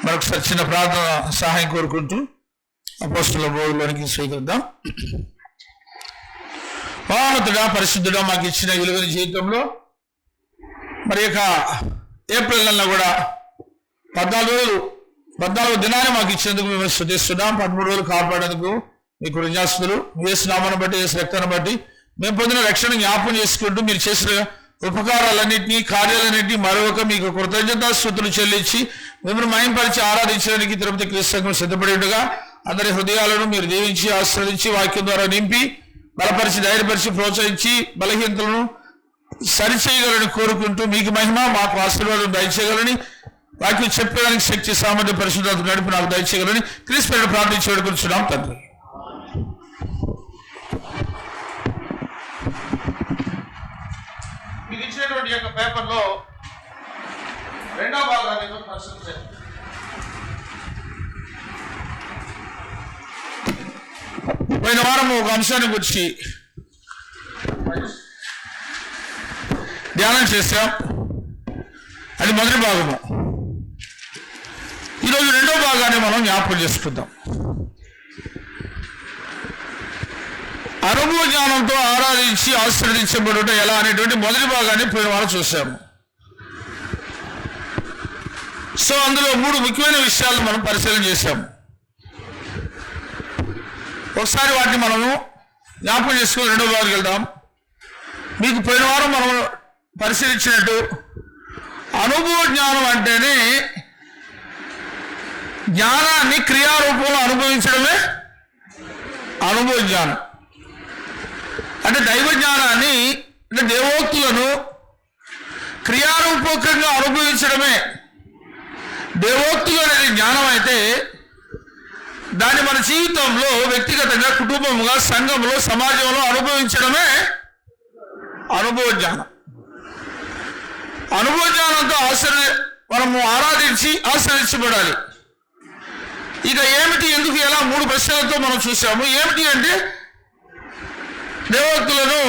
మరొకసారి చిన్న ప్రార్థన సహాయం కోరుకుంటూ అపోస్తలుల బోధలోనికి స్వీకరిద్దాం. మహోన్నతుడా, పరిశుద్ధుడా, మాకు ఇచ్చిన విలువైన జీవితంలో మరి యొక్క ఏప్రిల్ నెలలో కూడా 14 దినాన్ని మాకు ఇచ్చినందుకు మేము స్తుతిస్తున్నాం. 13 రోజులు కాపాడేందుకు మీకు కృతజ్ఞతాస్తుతులు. యేసు నామమును బట్టి, యేసు రక్తాన్ని బట్టి మేము పొందిన రక్షణ జ్ఞాపకం చేసుకుంటూ మీరు చేసిన ఉపకారాలన్నింటినీ, కార్యాలన్నింటినీ మరొక మీకు కృతజ్ఞతాస్తుతులు చెల్లించి మిమ్మల్ని మహింపరిచి ఆరాధించడానికి తిరుపతి క్రీస్తు సిద్ధపడేట్టుగా అందరి హృదయాలను మీరు దీవించి ఆశ్రదించి వాక్యం ద్వారా నింపి బలపరిచి, ధైర్యపరిచి, ప్రోత్సహించి బలహీనతలను సరిచేయగలని కోరుకుంటూ మీకు మహిమ, మాకు ఆశీర్వాదం దయచేయగలని, వాక్యం చెప్పడానికి శక్తి, సామర్థ్య, పరిశుద్ధత నడిపి నాకు దయచేయగలని క్రీస్తు పేరిట ప్రార్థించి వేడుకొంటున్నాం తండ్రి. మీకు ఇచ్చినటువంటి యొక్క పేపర్లో 2వ భాగాన్ని పరిశీలించండి. పోయిన వారం ఒక అంశాన్ని గురించి ధ్యానం చేశాం. అది మొదటి భాగము. ఈరోజు 2వ భాగాన్ని మనం జ్ఞాపకం చేసుకుందాం. అనుభవ జ్ఞానంతో ఆరాధించి ఆశీర్వదించబడుట ఎలా అనేటువంటి మొదటి భాగాన్ని పోయిన వారం చూసాము. సో అందులో 3 ముఖ్యమైన విషయాలు మనం పరిశీలన చేశాము. ఒకసారి వాటిని మనము జ్ఞాపకం చేసుకుని 2వ భాగానికి వెళ్దాం. మీకు పోయిన వారం మనం పరిశీలించినట్టు అనుభవ జ్ఞానం అంటేనే జ్ఞానాన్ని క్రియారూపంలో అనుభవించడమే అనుభవ జ్ఞానం. అంటే దైవ జ్ఞానాన్ని, అంటే దేవోక్తులను క్రియారూపకంగా అనుభవించడమే దేవోక్తులు అనేది జ్ఞానం అయితే, దాన్ని మన జీవితంలో వ్యక్తిగతంగా, కుటుంబంగా, సంఘంలో, సమాజంలో అనుభవించడమే అనుభవ జ్ఞానం. అనుభవ జ్ఞానంతో మనము ఆరాధించి ఆశ్రయించబడాలి. ఇక ఏమిటి, ఎందుకు, ఎలా 3 ప్రశ్నలతో మనం చూసాము. ఏమిటి అంటే దేవోక్తులను,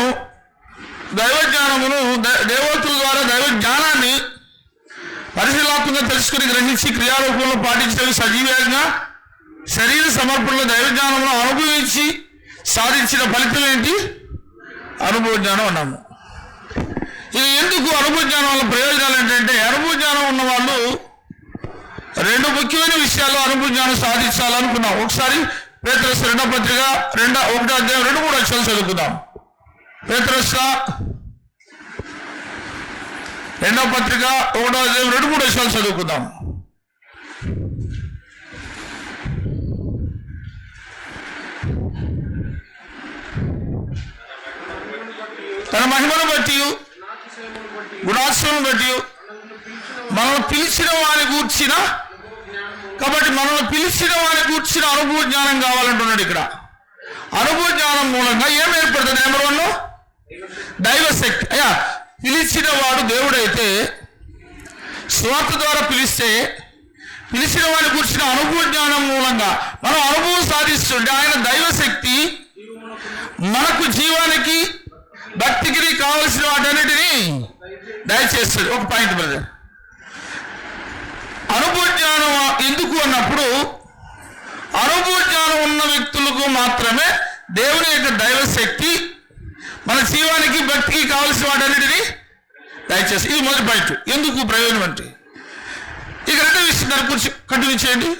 దైవ జ్ఞానమును, దేవోక్తుల ద్వారా దైవ జ్ఞానాన్ని పరిశీలనాత్మకంగా తెలుసుకుని గ్రహించి క్రియారూపంలో పాటించడం, సజీవంగా శరీర సమర్పణలో దైవ జ్ఞానంలో అనుభవించి సాధించిన ఫలితం ఏంటి? అనుభవ జ్ఞానం అన్నాము. ఇది ఎందుకు అనుభవ జ్ఞానం వల్ల ప్రయోజనాలు ఏంటంటే, అనుభవ జ్ఞానం ఉన్న వాళ్ళు 2 ముఖ్యమైన విషయాల్లో అనుభవ జ్ఞానం సాధించాలనుకున్నాం. ఒకసారి పేతురు 2వ పత్రిక 1వ అధ్యాయం 2-3 వచనాలు చదువుకుందాం. పేతురు 2వ పత్రిక 1వ అధ్యాయం 2-3 వచనాలు చదువుకుందాం. తన మహిమను బట్టి, గుణాశ్రమం బట్టి మనల్ని పిలిచిన వాని కూర్చిన, కాబట్టి మనల్ని పిలిచిన వాని కూర్చిన అనుభవ జ్ఞానం కావాలంటున్నాడు. ఇక్కడ అనుభవ జ్ఞానం మూలంగా ఏం ఏర్పడుతుంది? నెంబర్ 1 దైవశక్తి. అయ్యా, పిలిచిన వాడు దేవుడైతే స్వార్థ ద్వారా పిలిచిన వాడిని కూర్చిన అనుభవ జ్ఞానం మూలంగా మనం అనుభవం సాధిస్తుంటే ఆయన దైవశక్తి మనకు జీవానికి, భక్తికి కావలసిన వాటన్నిటినీ దయచేస్తాడు. ఒక పాయింట్ బ్రదర్, అనుభవ జ్ఞానం ఎందుకు అన్నప్పుడు, అనుభవ జ్ఞానం ఉన్న వ్యక్తులకు మాత్రమే దేవుని యొక్క దైవశక్తి మన జీవానికి, భక్తికి కావలసిన వాటన్నిటినీ దయచేసి. ఇది మొదటి పాయింట్. ఎందుకు ప్రయోజనం అంటే, ఇక 2వ విషయం దాని గురించి కంటిన్యూ చేయండి.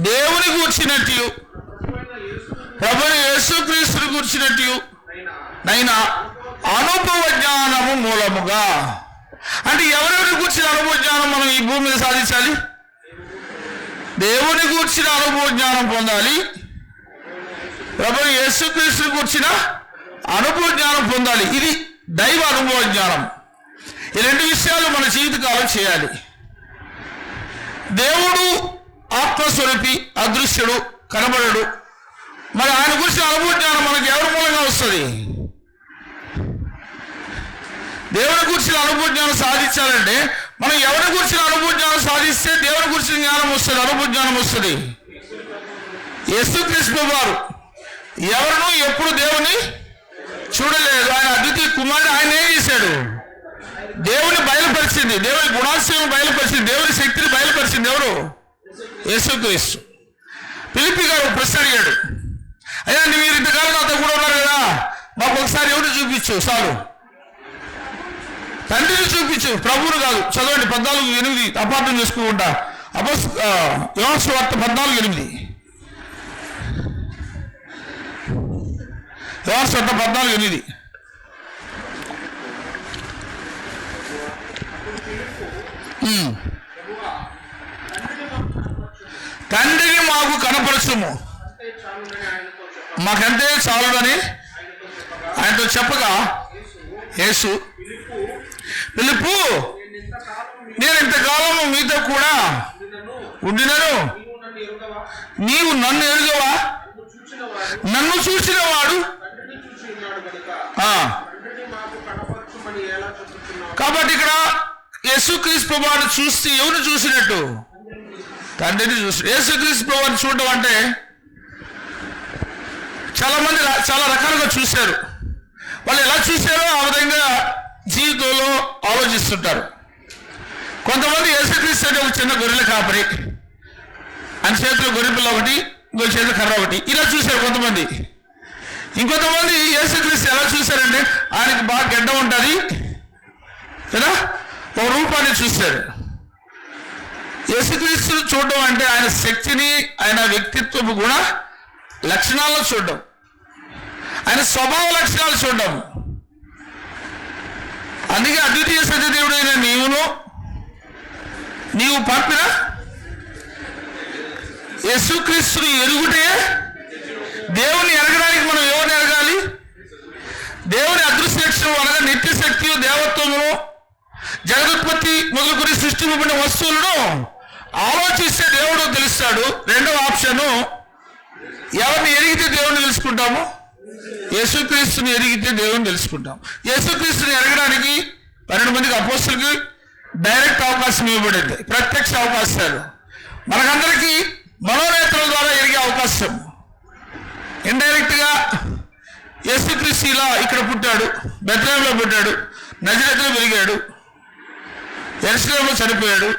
దేవుని కూర్చున్నట్టు, ప్రభువైన యేసుక్రీస్తుని కూర్చున్నట్టు నైనా అనుభవ జ్ఞానము మూలముగా. అంటే ఎవరెవరిని కూర్చిన అనుభవ జ్ఞానం మనం ఈ భూమి మీద సాధించాలి? దేవుని కూర్చిన అనుభవ జ్ఞానం పొందాలి, ప్రభువైన యేసుక్రీస్తుని కూర్చిన అనుభవ జ్ఞానం పొందాలి. ఇది దైవ అనుభవ జ్ఞానం. ఈ 2 విషయాలు మన జీవితకాలం చేయాలి. దేవుడు ఆత్మస్వరూపి, అదృశ్యుడు, కనబడడు. మరి ఆయన గురించి అనుభవ జ్ఞానం మనకి ఎవరి మూలంగా వస్తుంది? దేవుని గురించిన అనుభవ జ్ఞానం సాధించాలంటే మనం ఎవరి గురించిన అనుభవ జ్ఞానం సాధిస్తే దేవుని గురించిన జ్ఞానం వస్తుంది, అనుభవ జ్ఞానం వస్తుంది. యేసుక్రీస్తు వారు ఎవరినూ ఎప్పుడు దేవుని చూడలేదు. ఆయన అద్వితీయ కుమారుడు. ఆయన ఏం చేశాడు? దేవుని బయలుపరిచి బయలుపరిచింది, దేవుని గుణాశయం బయలుపరిచింది, దేవుని శక్తిని బయలుపరిచింది ఎవరు? యేసుక్రీస్తు. ఫిలిప్పీ గారు ప్రశ్న అడిగాడు, అయ్యా మీరు ఇంతకాలం నాతో కూడా ఉన్నారు కదా, మాకు ఒకసారి ఎవరు చూపించు చాలు, తండ్రిని చూపించు, ప్రభువును కాదు. చదవండి 14:8, అపార్థం చేసుకోకుండా. యోహాను సువార్త 14:8. యోహాను సువార్త 14:8. తండ్రిని మాకు కనపరచుము, మాకంతే చాలునని ఆయనతో చెప్పగా యేసు, ఫిలిప్పు, నేను ఇంతకాలము మీతో కూడా ఉండినను నీవు నన్ను ఎరుగవా? నన్ను చూసిన వాడు. కాబట్టి ఇక్కడ యేసుక్రీస్తు ప్రభువును చూస్తే ఎవరు చూసినట్టు? తండ్రిని చూసి. యేసుక్రీస్తు ప్రభువును చూడడం అంటే చాలా మంది చాలా రకాలుగా చూశారు. వాళ్ళు ఎలా చూశారో ఆ విధంగా జీవితంలో ఆలోచిస్తుంటారు. కొంతమంది యేసుక్రీస్తు అంటే ఒక చిన్న గొర్రెల కాపరి, ఆయన చేతిలో గొర్రె పిల్ల ఒకటి, ఇంకో చేతిలో కర్ర ఒకటి, ఇలా చూశారు కొంతమంది. ఇంకొంతమంది యేసుక్రీస్తు ఎలా చూశారంటే ఆయనకి బాగా గడ్డ ఉంటుంది కదా, ఒక రూపాన్ని చూశారు. యేసుక్రీస్తుని చూడడం అంటే ఆయన శక్తిని, ఆయన వ్యక్తిత్వపు గుణ లక్షణాలను చూడడం, ఆయన స్వభావ లక్షణాలు చూడడం. అందుకే అద్వితీయ సత్యదేవుడైన నీవు పంపిన యేసుక్రీస్తుని ఎరుగుటే. దేవుని ఎరగడానికి మనం ఎవరిని ఎరగాలి? దేవుని అదృశ్య లక్షణం అనగా నిత్య శక్తి, దేవత్వమును, జగదుత్పత్తి మొదలుకొని సృష్టింపబడిన వస్తువులను ఆలోచిస్తే దేవుడు తెలుస్తాడు. రెండవ ఆప్షను, ఎవరిని ఎరిగితే దేవుని తెలుసుకుంటాము? యేసుక్రీస్తుని ఎరిగితే దేవుని తెలుసుకుంటాం. యేసుక్రీస్తుని ఎరగడానికి 12 మందికి అపోస్తలుకి డైరెక్ట్ అవకాశం ఇవ్వబడింది, ప్రత్యక్ష అవకాశాలు. మనకందరికీ మనోనేత్రాల ద్వారా ఎరిగే అవకాశం. ఇండైరెక్ట్ గా యేసుక్రీస్తు ఇలా ఇక్కడ పుట్టాడు, బెత్లెహేములో పుట్టాడు, నజరేతులో పెరిగాడు, యెరూషలేములో చనిపోయాడు.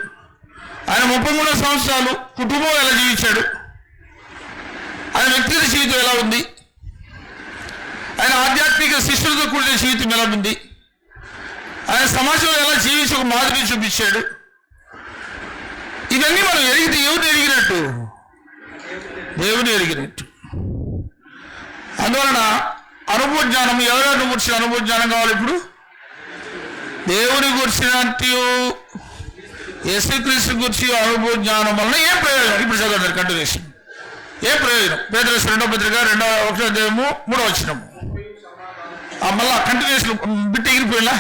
ఆయన 33 సంవత్సరాలు కుటుంబం ఎలా జీవించాడు, ఆయన వ్యక్తిగత జీవితం ఎలా ఉంది, ఆయన ఆధ్యాత్మిక శిష్యులతో కూడిన జీవితం ఎలా ఉంది, ఆయన సమాజంలో ఎలా జీవించి ఒక మాదిరిని చూపించాడు. ఇవన్నీ మనం ఎరిగితే ఎవరిని ఎరిగినట్టు? దేవుని ఎరిగినట్టు. అందువలన అనుభవ జ్ఞానం, ఎవరెవరిని గురించిన అనుభవ జ్ఞానం కావాలి? ఇప్పుడు దేవుని గురించినట్టు, యేసుక్రీస్తు గురించి అనుభవ జ్ఞానం వలన ఏం ప్రయోజనం? ఇప్పుడు చదవండి కంటిన్యూషన్. ఏ ప్రయోజనం? పేతురు 2వ పత్రిక 1వ అధ్యాయము 3వ వచనము. మళ్ళా కంటిన్యూషన్ బిట్ ఎగిరిపోయినా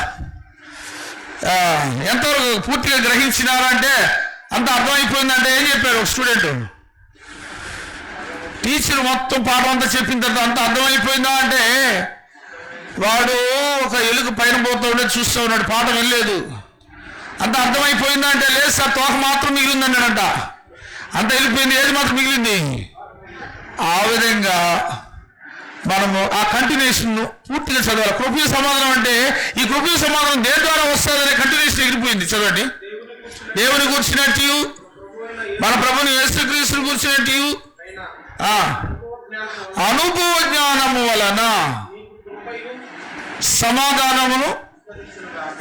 ఎంతవరకు పూర్తిగా గ్రహించినారా అంటే అంత అర్థమైపోయిందంటే ఏం చెప్పారు ఒక స్టూడెంట్? టీచర్ మొత్తం పాఠం అంతా చెప్పిన తర్వాత అంత అర్థమైపోయిందా అంటే వాడు ఒక ఎలుగు పైన పోతూ ఉండే చూస్తూ ఉన్నాడు, పాఠం వెళ్ళలేదు. అంత అర్థమైపోయిందా అంటే లేదు సార్, తోక మాత్రం మిగిలిందన్నాడంట. అంత వెళ్ళిపోయింది, ఏది మాత్రం మిగిలింది. ఆ విధంగా మనము ఆ కంటిన్యూషన్ పూర్తిగా చదవాలి. కృపయ సమాధానం అంటే ఈ కృపయ సమాధానం దేని ద్వారా వస్తుందనే కంటిన్యూషన్ ఎగిరిపోయింది. చదవండి. దేవుని కూర్చున్నట్టు, మన ప్రభుని యేసుక్రీస్తుని కూర్చున్నట్టు అనుభవ జ్ఞానము వలన సమాధానమును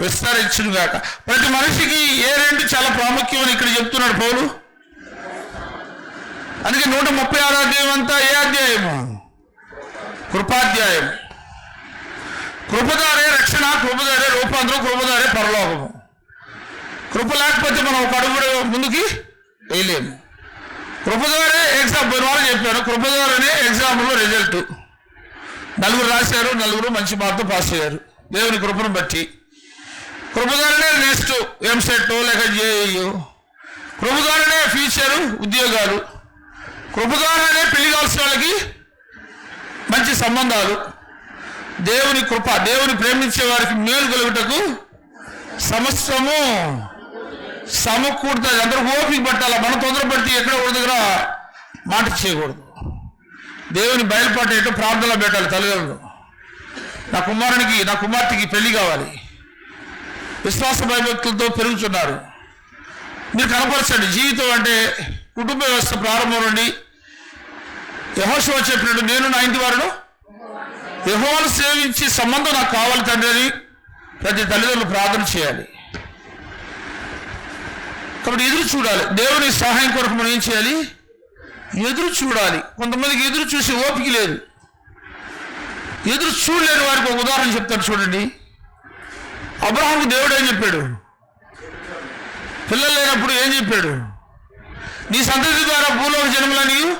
విస్తరించుగాక. ప్రతి మనిషికి ఏ రెండు చాలా ప్రాముఖ్యమని ఇక్కడ చెప్తున్నాడు పౌలు. అందుకే 136వ అధ్యాయం అంతా ఏ అధ్యాయము? కృపాధ్యాయం. కృపదారే రక్షణ, కృపదారే రూపాంతరం, కృపదారే పరలోకము. కృప లేకపోతే మనం ఒక అడుగు ముందుకి వేయలేము. కృపదారే ఎగ్జామ్ పోయిన వాళ్ళు చెప్పాను, కృపదారనే ఎగ్జామ్లో రిజల్ట్ 4 రాశారు, 4 మంచి మార్కుతో పాస్ అయ్యారు దేవుని కృపను బట్టి. కృపదారనే నెక్స్ట్ ఎంసెట్ లేక జేఈయు, కృపదారనే ఫ్యూచరు ఉద్యోగాలు, కృపదారనే పెళ్లి కావాల్సిన వాళ్ళకి మంచి సంబంధాలు. దేవుని కృప, దేవుని ప్రేమించే వారికి మేలు కలుగుటకు సమస్తము సమకూడుతుంది. అందరూ ఓపిక పట్టాల. మన తొందరపడితే ఎక్కడ ఒక దగ్గర మాట చేయకూడదు. దేవుని బయలుపాటు ఏంటో ప్రార్థనలో పెట్టాలి. తల్లిదండ్రులు, నా కుమారునికి నా కుమార్తెకి పెళ్లి కావాలి, విశ్వాస భయభక్తులతో పెరుగుతున్నారు. మీరు కనపరచండి. జీవితం అంటే కుటుంబ వ్యవస్థ ప్రారంభం నుండి యెహోషువ చెప్పినట్టు నేను నా ఇంటి వారును యెహోవాను సేవించి సంబంధం నాకు కావాలి తండ్రి అని ప్రతి తల్లిదండ్రులు ప్రార్థన చేయాలి. కాబట్టి ఎదురు చూడాలి. దేవుని సహాయం కొరకు మనం ఏం చేయాలి? ఎదురు చూడాలి. కొంతమందికి ఎదురు చూసి ఓపిక లేదు. ఎదురు చూడలేని వారికి ఒక ఉదాహరణ చెప్తాను చూడండి. అబ్రహాముకు దేవుడు ఏం చెప్పాడు? పిల్లలు లేనప్పుడు ఏం చెప్పాడు? నీ సంతతి ద్వారా భూలోక జన్మల నీవు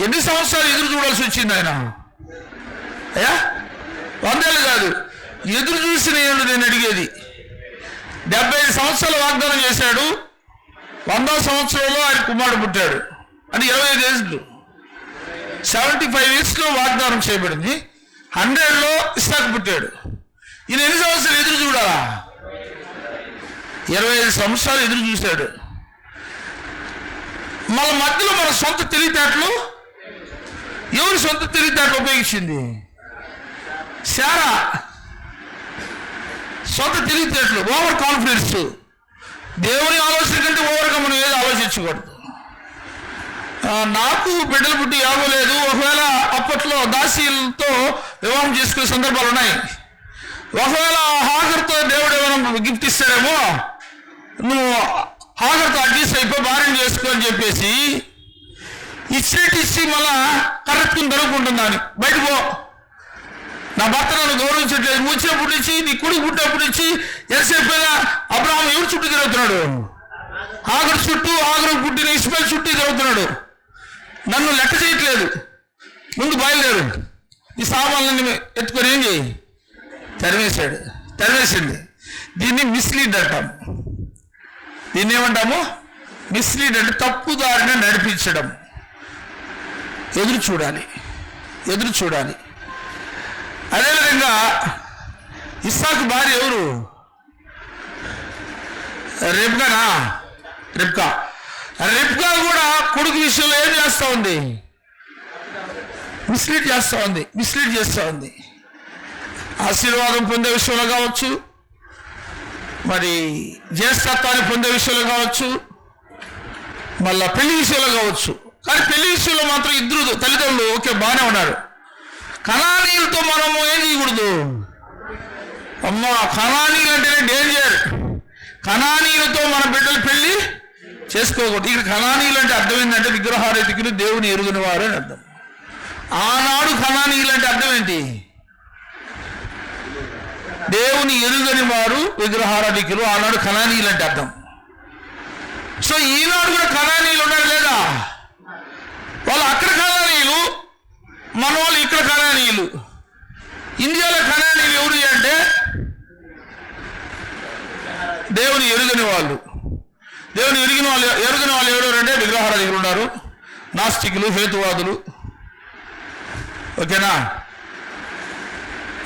ఎన్ని సంవత్సరాలు ఎదురు చూడాల్సి వచ్చింది ఆయన? అయ్యా 100 ఏళ్ళు కాదు, ఎదురు చూసిన ఏళ్ళు నేను అడిగేది. 75 సంవత్సరాలు వాగ్దానం చేశాడు. 100వ సంవత్సరంలో ఆయన కుమారుడు పుట్టాడు. అంటే 25 ఏళ్ళు, 75 ఇయర్స్లో వాగ్దానం చేయబడింది. 100లో ఇస్సాకు పుట్టాడు. ఈయన ఎన్ని సంవత్సరాలు ఎదురు చూడాలా? 25 సంవత్సరాలు ఎదురు చూశాడు. మన మధ్యలో మన సొంత తెలివితేటలు, ఎవరి సొంత తెలివితేటలు ఉపయోగించింది? శారా సొంత తెలివితేటలు, ఓవర్ కాన్ఫిడెన్స్. దేవుని ఆలోచన కంటే ఓవర్గా మనం ఏది ఆలోచించకూడదు. నాకు బిడ్డలు పుట్టి యాగలేదు. ఒకవేళ అప్పట్లో దాసీలతో వివాహం చేసుకునే సందర్భాలు ఉన్నాయి. ఒకవేళ హాగర్తో దేవుడు ఏమైనా గిఫ్ట్ ఇస్తాడేమో, నువ్వు హాగర్తో అడ్జస్ట్ అయిపో, భార్యను చేసుకో అని చెప్పేసి ఇచ్చి మళ్ళా కరెక్ట్ని దొరుకుంటుందని బయట పో, నా భర్త నన్ను గౌరవించట్లేదు. వచ్చినప్పటి నుంచి నీ కొడుకు పుట్టినప్పటి నుంచి ఎంతసేపు అబ్రహాం ఎవరు చుట్టూ తిరుగుతున్నాడు? హాగర్ చుట్టూ, హాగర్ పుట్టిన ఇస్మాయిల్ చుట్టూ తిరుగుతున్నాడు. నన్ను లెక్క చేయట్లేదు. ముందు బయలుదేరు, ఈ సామాన్లన్నీ ఎత్తుకొని ఏం చేయి? తరివేసింది. దీన్ని మిస్లీడ్ అంటాం. దీన్ని ఏమంటాము? మిస్లీడ్ అంటే తప్పుదారిని నడిపించడం. ఎదురు చూడాలి. అదేవిధంగా ఇస్సాకు భార్య ఎవరు? రెబ్కా కూడా కొడుకు విషయంలో ఏం చేస్తూ ఉంది? మిస్లీడ్ చేస్తూ ఉంది. ఆశీర్వాదం పొందే విషయంలో కావచ్చు, మరి జ్యేష్ఠత్వాన్ని పొందే విషయంలో కావచ్చు, మళ్ళా పెళ్లి విషయంలో కావచ్చు. కానీ పెళ్లి విషయంలో మాత్రం ఇద్దరు తల్లిదండ్రులు ఓకే బాగానే ఉన్నారు. కనానీయులతో మనము ఏం చేయకూడదు? అమ్మా, కనానీయులు అంటేనే డేంజర్. కనానీయులతో మన బిడ్డలు పెళ్లి చేసుకోకూడదు. ఇక్కడ కనానీయులు అంటే అర్థం ఏంటంటే విగ్రహారాధికులు, దేవుని ఎరుగని వారు అని అర్థం. ఆనాడు కనానీయులు అంటే అర్థం ఏంటి? దేవుని ఎరుగని వారు, విగ్రహారాధికులు. ఆనాడు కనానీయులు అంటే అర్థం. సో ఈనాడు కూడా కనానీయులు ఉన్నారు లేదా? వాళ్ళు అక్కడ కనానీయులు, మన వాళ్ళు ఇక్కడ కనానీయులు. ఇండియాలో కనానీయులు ఎవరు అంటే దేవుని ఎరుగని వాళ్ళు. దేవుని ఎరుగని వాళ్ళు ఎవరంటే విగ్రహారాధికులు ఉన్నారు, నాస్తికులు, హేతువాదులు. ఓకేనా?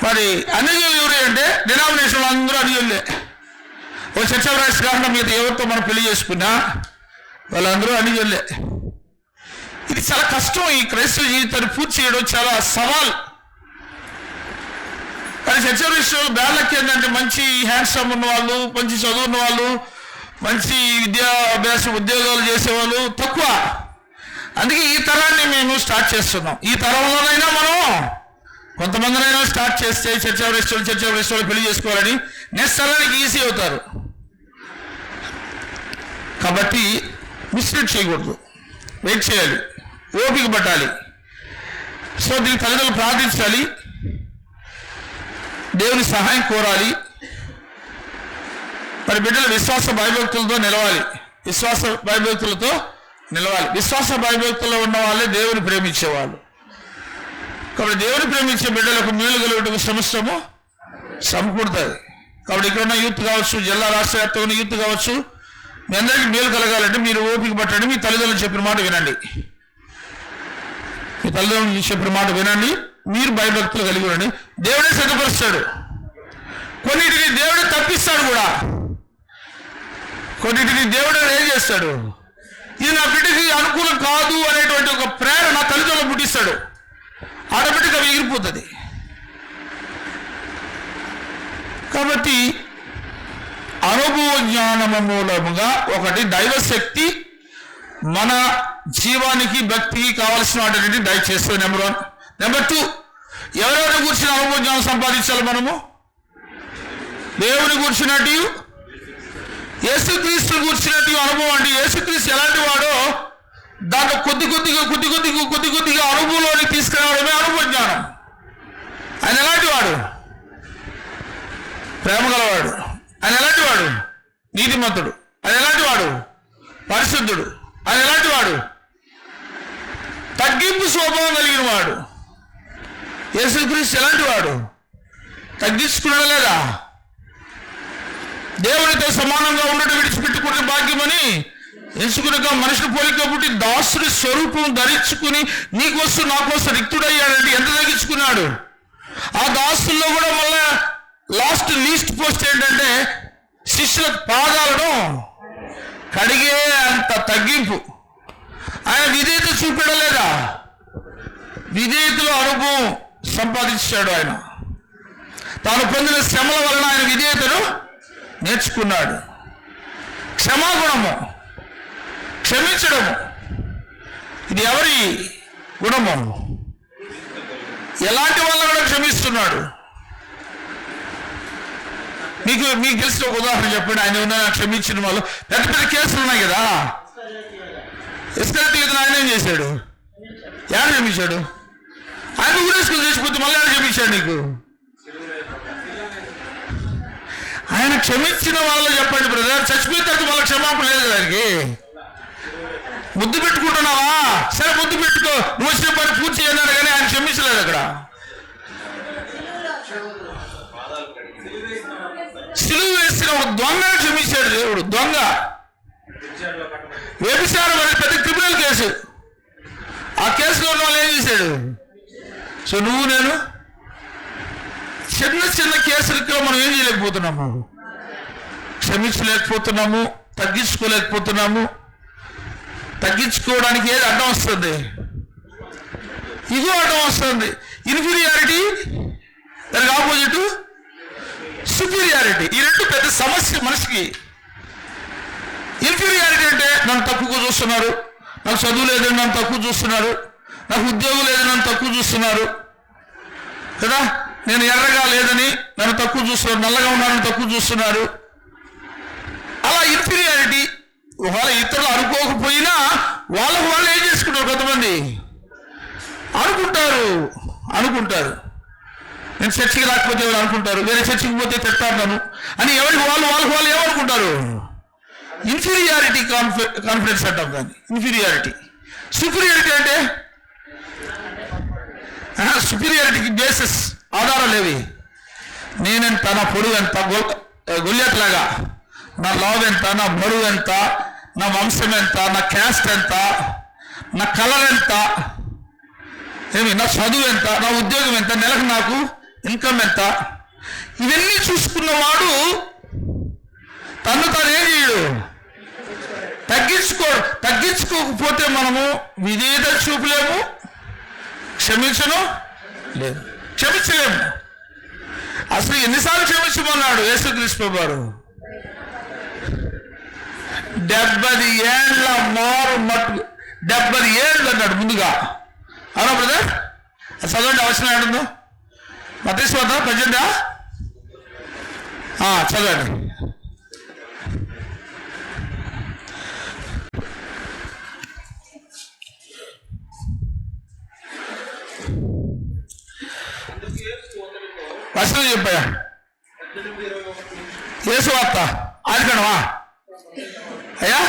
మరి అన్యజనులు ఎవరు అంటే డినామినేషన్ అందరూ అన్యజనులే. ఓ చర్చ రాసి కాకుండా మీద ఎవరితో మనం పెళ్లి చేసుకున్నా వాళ్ళందరూ అన్యజనులే. ఇది చాలా కష్టం. ఈ క్రైస్తవ జీవితాన్ని పూర్తి చేయడం చాలా సవాల్. కానీ చర్చ విషయంలో బ్యాలకి ఏంటంటే మంచి హ్యాండ్సమ్ ఉన్న వాళ్ళు, మంచి చదువున్న వాళ్ళు, మంచి ఉద్యోగాలు చేసేవాళ్ళు తక్కువ. అందుకే ఈ తరాన్ని మేము స్టార్ట్ చేస్తున్నాం. ఈ తరంలోనైనా మనం కొంతమందినైనా స్టార్ట్ చేస్తే చర్చ రెస్టారెంట్ పెళ్లి చేసుకోవాలని నెక్స్ట్ తరానికి ఈజీ అవుతారు. కాబట్టి మిస్లీడ్ చేయకూడదు, వెయిట్ చేయాలి, ఓపిక పట్టాలి. సో దీనికి తల్లిదండ్రులు ప్రార్థించాలి, దేవుని సహాయం కోరాలి. మరి బిడ్డలు విశ్వాస భయభక్తులతో నిలవాలి. విశ్వాస భయభక్తుల్లో ఉన్న వాళ్ళే దేవుని ప్రేమించేవాళ్ళు. కాబట్టి దేవుని ప్రేమించే బిడ్డలకు మేలు కలుగుటకు శ్రమిస్తాము సమకూడుతుంది. కాబట్టి ఇక్కడ ఉన్న యూత్ కావచ్చు, జిల్లా రాష్ట్ర వ్యాప్తంగా ఉన్న యూత్ కావచ్చు, మీ అందరికీ మేలు కలగాలంటే మీరు ఓపిక పట్టండి. మీ తల్లిదండ్రులు చెప్పిన మాట వినండి. మీరు భయభక్తులు కలిగి ఉండండి. దేవుడే సిద్ధపరుస్తాడు. కొన్నిటిని దేవుడే తప్పిస్తాడు కూడా. కొన్నిటిని దేవుడే ఏం చేస్తాడు? ఇది నా బిడ్డకి అనుకూలం కాదు అనేటువంటి ఒక ప్రేరణ తల్లిదండ్రులు పుట్టిస్తాడు. ఆటోమేటిక్గా ఎగిరిపోతుంది. కాబట్టి అనుభవ జ్ఞానము మూలముగా ఒకటి దైవశక్తి మన జీవానికి భక్తికి కావలసిన వాటిని దయచేస్తుంది. నెంబర్ 1. నెంబర్ 2, ఎవరెవరిని కూర్చుని అనుభవ జ్ఞానం సంపాదించాలి మనము? దేవుని కూర్చున్నట్టు, యేసుక్రీస్తు కూర్చున్నట్టు అనుభవం. అంటే యేసుక్రీస్తు ఎలాంటి వాడో దాంట్లో కొద్ది కొద్దిగా అనుభవంలోకి తీసుకురావడమే అనుభవ జ్ఞానం. ఆయన ఎలాంటి వాడు? ప్రేమ గలవాడు. ఆయన ఎలాంటి వాడు? నీతిమంతుడు. ఆయన ఎలాంటి వాడు? పరిశుద్ధుడు. ఆయన ఎలాంటి వాడు? తగ్గింపు స్వభావం కలిగిన వాడు. యేసుక్రీస్తు ఎలాంటి వాడు? తగ్గించుకున్నాడా లేదా? దేవునితో సమానంగా ఉండటం విడిచిపెట్టుకునే భాగ్యమని ఎంచుకునగా మనిషిని పోలిక పుట్టి దాసుడి స్వరూపం ధరించుకుని నీకోసం నా కోసం రిక్తుడయ్యాడంటే ఎంత తగ్గించుకున్నాడు. ఆ దాసుల్లో కూడా మళ్ళా లీస్ట్ పోస్ట్ ఏంటంటే శిష్యుల పాదాలను కడిగే అంత తగ్గింపు. ఆయన విధేయత చూపెడలేదా? విధేయతలో అనుభవం సంపాదించాడు. ఆయన తాను పొందిన శ్రమల వలన ఆయన విధేయతను నేర్చుకున్నాడు. క్షమాగుణము, క్షమించడము, ఇది ఎవరి గుణము? ఎలాంటి వాళ్ళని కూడా క్షమిస్తున్నాడు. మీకు తెలిసిన ఒక ఉదాహరణ చెప్పండి. ఆయన ఉన్న క్షమించిన వాళ్ళు పెద్ద పెద్ద కేసులు ఉన్నాయి కదా. ఇస్కరియోతు ఆయన ఏం చేశాడు? ఎవరు క్షమించాడు? ఆయన ఊరేసుకుని చేసిపోతే మళ్ళీ ఎవరు క్షమించాడు నీకు? ఆయన క్షమించిన వాళ్ళు చెప్పండి బ్రదర్. చచ్చిపోయిన తర్వాత వాళ్ళ క్షమాపణ లేదు దానికి. ముద్దు పెట్టుకుంటున్నావా? సరే ముద్దు పెట్టుకో, నువ్వు వచ్చిన పని పూర్తి చేయన్నాడు కానీ ఆయన క్షమించలేదు. అక్కడ సిలువ వేసిన ఒక దొంగను క్షమించాడు దేవుడు. దొంగ వ్యభిచారం అనేది పెద్ద క్రిమినల్ కేసు. ఆ కేసులో ఉన్న వాళ్ళు ఏం చేశాడు? సో నువ్వు నేను చిన్న కేసులకి మనం ఏం చేయలేకపోతున్నాము? క్షమించలేకపోతున్నాము, తగ్గించుకోలేకపోతున్నాము. తగ్గించుకోవడానికి ఏది అడ్డం వస్తుంది? ఇగో అడ్డం వస్తుంది. ఇన్ఫీరియారిటీ, దానికి ఆపోజిట్ సుపీరియారిటీ. ఈ రెండు పెద్ద సమస్య మనిషికి. ఇన్ఫీరియారిటీ అంటే నన్ను తక్కువగా చూస్తున్నారు, నాకు చదువు లేదని నన్ను తక్కువ చూస్తున్నారు, నాకు ఉద్యోగం లేదని నన్ను తక్కువ చూస్తున్నారు కదా, నేను ఎర్రగా లేదని నన్ను తక్కువ చూస్తున్నారు, నల్లగా ఉన్నానని తక్కువ చూస్తున్నారు. అలా ఇన్ఫీరియారిటీ. ఒకవేళ ఇతరులు అనుకోకపోయినా వాళ్ళకు వాళ్ళు ఏం చేసుకుంటారు? కొంతమంది అనుకుంటారు నేను చర్చికి రాకపోతే ఎవరు అనుకుంటారు, వేరే చర్చికి పోతే తిట్టారు నన్ను అని ఎవరికి వాళ్ళకు ఏమనుకుంటారు? ఇన్ఫీరియారిటీ కాన్ఫిడెన్స్ అంటాం దాన్ని. ఇన్ఫీరియారిటీ. సుపీరియారిటీ అంటే సుపీరియారిటీకి బేసిస్ ఆధారాలు ఏవి? నేనెంత, నా పొడుగు ఎంత, గొల్లియట్లాగా నా లావ్ ఎంత, నా బరువు ఎంత, నా వంశం ఎంత, నా క్యాస్ట్ ఎంత, నా కలర్ ఎంత, నా చదువు ఎంత, నా ఉద్యోగం ఎంత, నెలకు నాకు ఇన్కమ్ ఎంత, ఇవన్నీ చూసుకున్నవాడు తను ఏం చేయడు? తగ్గించుకోకపోతే మనము విధేయత చూపలేము, క్షమించలేము. అసలు ఎన్నిసార్లు క్షమించమన్నాడు యేసుక్రీస్తు వారు? 70 ఏళ్ళ మారు మట్టు, 70 ఏళ్ళు అన్నాడు ముందుగా. అవునా బ్రదర్? చదవండి, అవసరం ఏంటుందో. మత్తయి సువార్త 18 చదవండి. వచనం చెప్పా. యేసు వార్త ఆదికాండమా అయ్యా?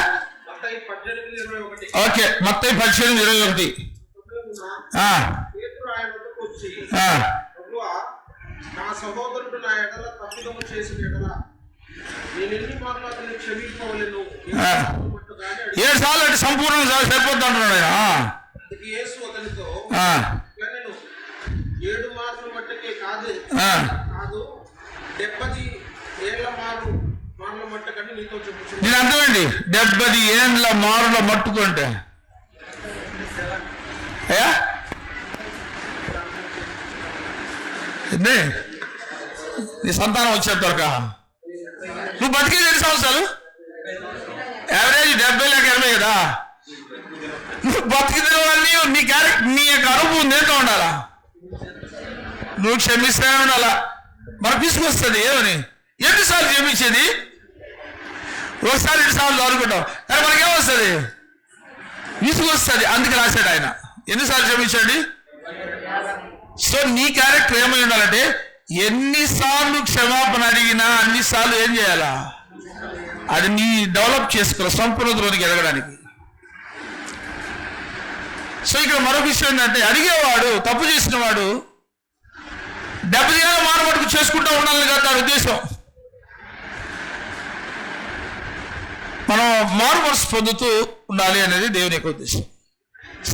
ఓకే, మత్తయి 18:21. నా సహోదరుడు నా ఎడల తప్పిదము చేసిన ఎడల నేను ఎన్ని మార్లు అతన్ని క్షమింపవలెను? 7 సార్లు అంటే సంపూర్ణంగా సరిపోద్ది అంటున్నాడు ఆయన. యేసు అతనితో, నేను 7 మార్లు మట్టుకే కాదు 70 ఏళ్ల మార్ల మట్టుకని నీతో చెప్పుచున్నాను. నేను అర్థమండి, 70 ఏళ్ళ మారుల మట్టుకుంటే అయ్యా నీ సంతానం వచ్చే త్వరక నువ్వు బతికేది ఎన్ని సంవత్సరాలు? యావరేజ్ 70 లేక 80 కదా. నువ్వు బతికినవన్నీ నీ యొక్క అనుభవం నేర్తో ఉండాలా, నువ్వు క్షమిస్తూనే ఉండాలా. మనకు తీసుకొస్తుంది ఏమని, ఎన్నిసార్లు క్షమించేది? ఒకసారి 2 సార్లు అనుకుంటాం, కానీ మనకేమొస్తుంది? తీసుకొస్తుంది. అందుకే రాశాడు ఆయన, ఎన్నిసార్లు క్షమించండి. సో నీ క్యారెక్టర్ ఏమై ఉండాలంటే ఎన్నిసార్లు క్షమాపణ అడిగినా అన్నిసార్లు ఏం చేయాలా, అది నీ డెవలప్ చేసుకోవాలి సంపూర్ణతలోనికి ఎదగడానికి. సో ఇక్కడ మరొక విషయం ఏంటంటే, అడిగేవాడు తప్పు చేసిన వాడు దెబ్బతీయాల మానవట్టుకు చేసుకుంటూ ఉండాలని కాదు దాని ఉద్దేశం. మనం మారు మనసు పొందుతూ ఉండాలి అనేది దేవుని యొక్క ఉద్దేశం.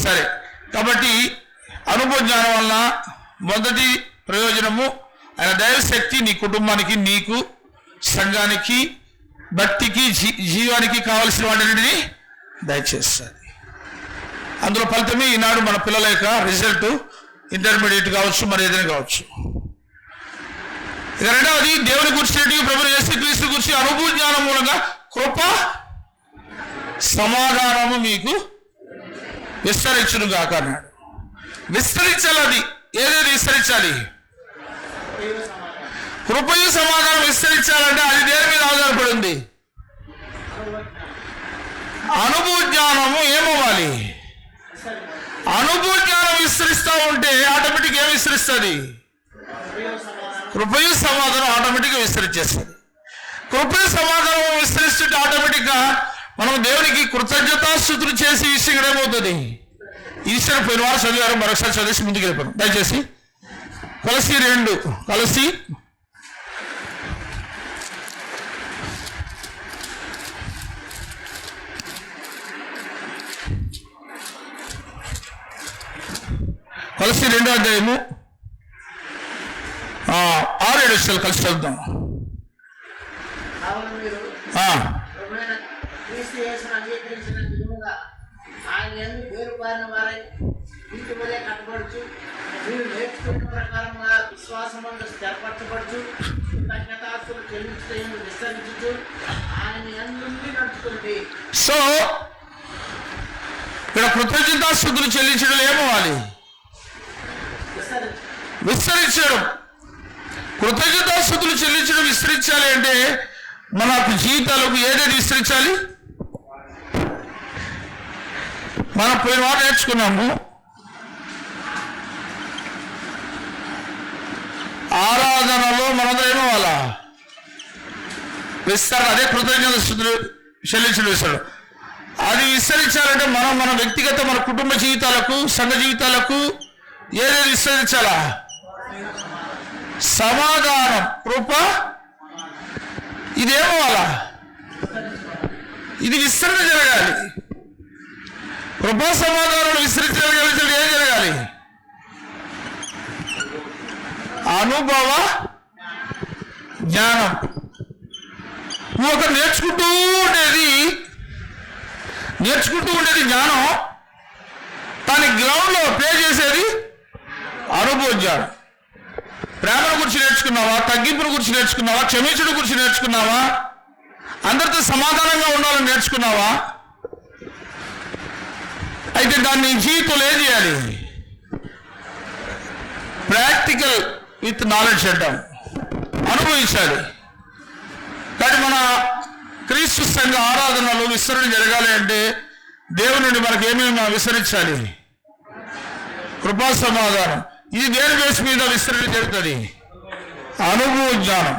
సరే, కాబట్టి అనుభవ జ్ఞానం వలన మొదటి ప్రయోజనము ఆయన దైవశక్తి నీ కుటుంబానికి, నీకు, సంఘానికి, భక్తికి, జీవానికి కావలసిన వాటిని దయచేస్తుంది. అందులో ఫలితమే ఈనాడు మన పిల్లల యొక్క రిజల్ట్ ఇంటర్మీడియట్ కావచ్చు, మరి ఏదైనా కావచ్చు. ఇక రెండవది, దేవుని గురించి, ప్రభువు యేసుక్రీస్తు గురించి అనుభవ జ్ఞానం మూలంగా కృప సమాధానము మీకు విస్తరించును గాక అన్నాడు. విస్తరించాలి. అది ఏదేది విస్తరించాలి? కృపయు సమాధానం విస్తరించాలంటే అది దేని మీద ఆధారపడి ఉంది? అనుభవ జ్ఞానము ఏమవ్వాలి? అనుభవ జ్ఞానం విస్తరిస్తూ ఉంటే ఆటోమేటిక్ ఏం విస్తరిస్తుంది? కృపయు సమాధానం ఆటోమేటిక్గా విస్తరించేస్తుంది. కృపయు సమాధానం విస్తరిస్తుంటే ఆటోమేటిక్గా మనం దేవునికి కృతజ్ఞతాస్తుతులు చేసి విషయం ఏమవుతుంది? ఈశ్వరు పోయిన వారు చదివారు, మరొకసారి చదివేసి ముందుకు వెళ్ళిపోయాను. దయచేసి కొలసీ 2 కొలసీ 2వ అధ్యాయము 6-7 విషయాలు కలిసి చదువుతాం. ఆయన ఎందుకు పేరు పారిన వారై ఇంటి వలె కట్టబడుచు, మీరు నేర్చుకున్న ప్రకారంగా విశ్వాసమందు స్థిరపరచబడుచు, కృతజ్ఞతాస్తులు చెల్లించు విస్తరించు ఆయన ఎందుకు నడుచుకుంటే. సో ఇక్కడ కృతజ్ఞతాస్తుతులు చెల్లించడం ఏమవ్వాలి? విస్తరించడం. కృతజ్ఞతాస్తుతులు చెల్లించడం విస్తరించాలి అంటే మన జీవితాలకు ఏదైతే విస్తరించాలి? మనం పోయిన వారు నేర్చుకున్నాము, ఆరాధనలో మనతో ఏమవ్వాలా? విస్తరణ. అదే కృతజ్ఞతాస్తుతులు చెల్లించడం విస్తరణ. అది విస్తరించాలంటే మనం మన వ్యక్తిగత, మన కుటుంబ జీవితాలకు, సంఘ జీవితాలకు ఏదైతే విస్తరించాలా? సమాధానం, కృప, ఇదేమవ్వాలా? ఇది విస్తరణ జరగాలి. కృపా సమాధానం విస్తరించగలిగితే ఏం జరగాలి? అనుభవ జ్ఞానం. నువ్వు ఒక నేర్చుకుంటూ ఉండేది జ్ఞానం, దాని గ్రౌండ్లో ప్లే చేసేది అనుభవ జ్ఞానం. ప్రేమను గురించి నేర్చుకున్నావా? తగ్గింపుల గురించి నేర్చుకున్నావా? క్షమించడం గురించి నేర్చుకున్నావా? అందరితో సమాధానంగా ఉండాలని నేర్చుకున్నావా? అయితే దాన్ని జీవితంలో ఏం చేయాలి? ప్రాక్టికల్ విత్ నాలెడ్జ్ అంటాం, అనుభవించాలి. కానీ మన క్రీస్తు సంఘ ఆరాధనలో విస్తరణ జరగాలి అంటే దేవుని నుండి మనకు ఏమేమి విస్తరించాలి? కృపా సమాధానం. ఇది దేని బేస్ మీద విస్తరణ జరుగుతుంది? అనుభవ జ్ఞానం.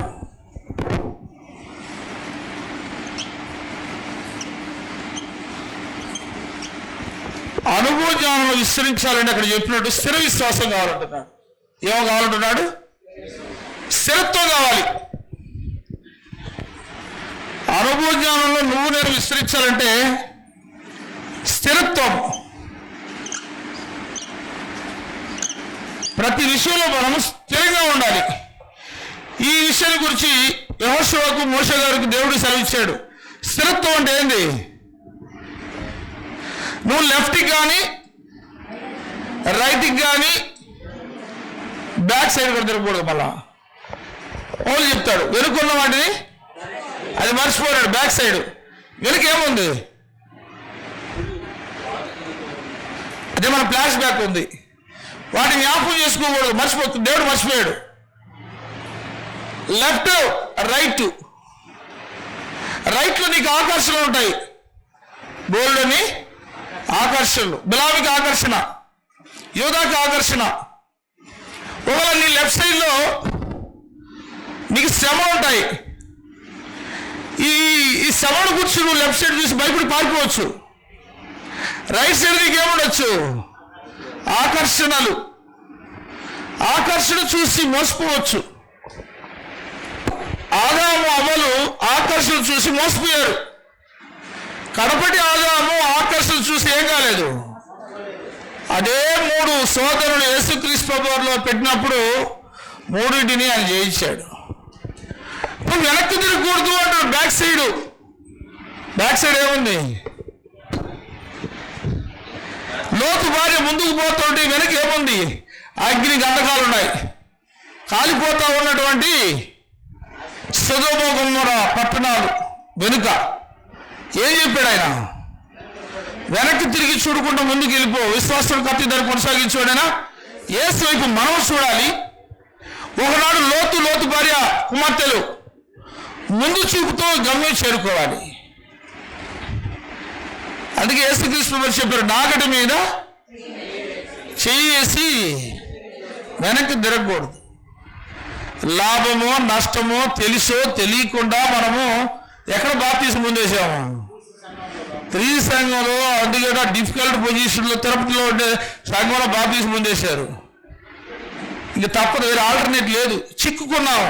అనుభవ జ్ఞానంలో విస్తరించాలంటే అక్కడ చెప్పినట్టు స్థిర విశ్వాసం కావాలంటున్నాడు. ఏమో కావాలంటున్నాడు? స్థిరత్వం కావాలి. అనుభవ జ్ఞానంలో నువ్వు నేను విస్తరించాలంటే స్థిరత్వం. ప్రతి విషయంలో మనం స్థిరంగా ఉండాలి. ఈ విషయం గురించి యెహోషువకు, మోషే గారికి దేవుడు సెలవిచ్చాడు. స్థిరత్వం అంటే ఏంది? నువ్వు లెఫ్ట్కి కానీ రైట్కి కానీ బ్యాక్ సైడ్ కూడా తిరగకూడదు. మళ్ళా వాళ్ళు చెప్తాడు, వెనుకున్న వాటిని అది మర్చిపోయాడు. బ్యాక్ సైడ్ వెనక ఏముంది? అదే మన ఫ్లాష్ బ్యాక్ ఉంది. వాటిని జ్ఞాపకం చేసుకోకూడదు, మర్చిపోతుంది. దేవుడు మర్చిపోయాడు. లెఫ్ట్ రైట్, రైట్లో నీకు ఆకర్షణలు ఉంటాయి. గోల్డ్ని ఆకర్షణలు, బిలామికి ఆకర్షణ, యోధాకి ఆకర్షణ. ఒకవేళ నీ లెఫ్ట్ సైడ్లో నీకు శ్రమ ఉంటాయి. ఈ శ్రమను కూర్చు నువ్వు లెఫ్ట్ సైడ్ చూసి భయపడి పారిపోవచ్చు. రైట్ సైడ్ నీకు ఏముండొచ్చు? ఆకర్షణలు, ఆకర్షణ చూసి మోసపోవచ్చు. ఆదాము అవ్వలు ఆకర్షణ చూసి మోసపోయారు. కడపటి ఆదాము ఆకర్షణ చూసి ఏం కాలేదు. అదే 3 సోదరులు యేసుక్రీస్తు ప్రభువులో పెట్టినప్పుడు 3టిని ఆయన జయించాడు. ఇప్పుడు వెనక్కి తిరగకూడదు అంటాడు. బ్యాక్ సైడ్ ఏముంది? లోతు భార్య ముందుకు పోతుంటే వెనక ఏముంది? అగ్ని గంధకాలు ఉన్నాయి. కాలిపోతా ఉన్నటువంటి సొదొమ గొమొర్రా పట్టణాలు వెనుక ఏం చెప్పాడు ఆయన? వెనక్కి తిరిగి చూడకుండా ముందుకు వెళ్ళిపో, విశ్వాసం కత్తి ధర కొనసాగించాడైనా. యేసు వైపు మనం చూడాలి. ఒకనాడు లోతు భార్య కుమార్తెలు ముందు చూపుతో గమ్యం చేరుకోవాలి. అందుకే యేసుక్రీస్తు ప్రభువు చెప్పారు, నాగటి మీద చేసి వెనక్కి తిరగకూడదు. లాభమో నష్టమో తెలుసో తెలియకుండా మనము ఎక్కడ బాప్తిసం పొందేసాము? స్త్రీ సంఘంలో. అందుకే డిఫికల్ట్ పొజిషన్లో తిరుపతిలో ఉండే సంఘంలో బాప్తిసం పొందేశారు. ఇంక తప్పదు, వేరే ఆల్టర్నేట్ లేదు. చిక్కుకున్నాము.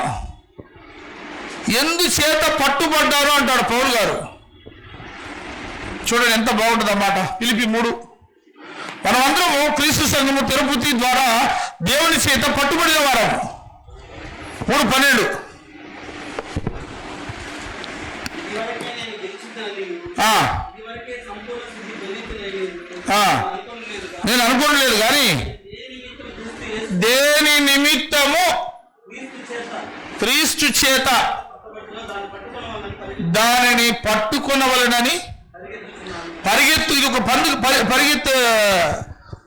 ఎందుచేత పట్టుబడ్డారు అంటాడు పౌలు గారు. చూడండి ఎంత బాగుంటుంది అన్నమాట. ఫిలిప్పీ 3. మనమందరము క్రీస్తు సంఘము తిరుపతి ద్వారా దేవుని చేత పట్టుబడిన వారము. 3:12. నేను అనుకోవట్లేదు కానీ దేని నిమిత్తము క్రీస్తు చేత దానిని పట్టుకొనవలెనని పరిగెత్తు. ఇది ఒక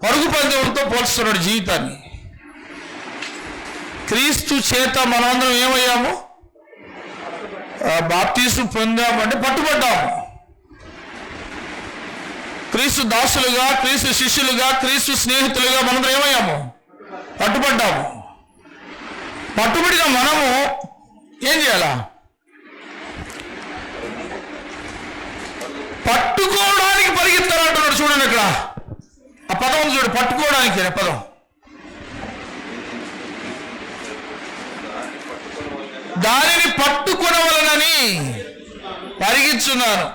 పరుగు పందెంతో పోల్చుతున్నాడు జీవితాన్ని. క్రీస్తు చేత మనమందరం ఏమయ్యాము? బాప్తీసు పొందామంటే పట్టుబడ్డాము. క్రీస్తు దాసులుగా, క్రీస్తు శిష్యులుగా, క్రీస్తు స్నేహితులుగా మనందరం ఏమయ్యాము? పట్టుబడ్డాము. పట్టుబడిన మనము ఏం చేయాలా? పట్టుకోవడానికి పరిగెత్తాలంటున్నాడు. చూడండి ఇక్కడ ఆ పదం చూడు, పట్టుకోవడానికి అనే పదం. దానిని పట్టుకొనవలనని పరిగెత్తుతున్నాను.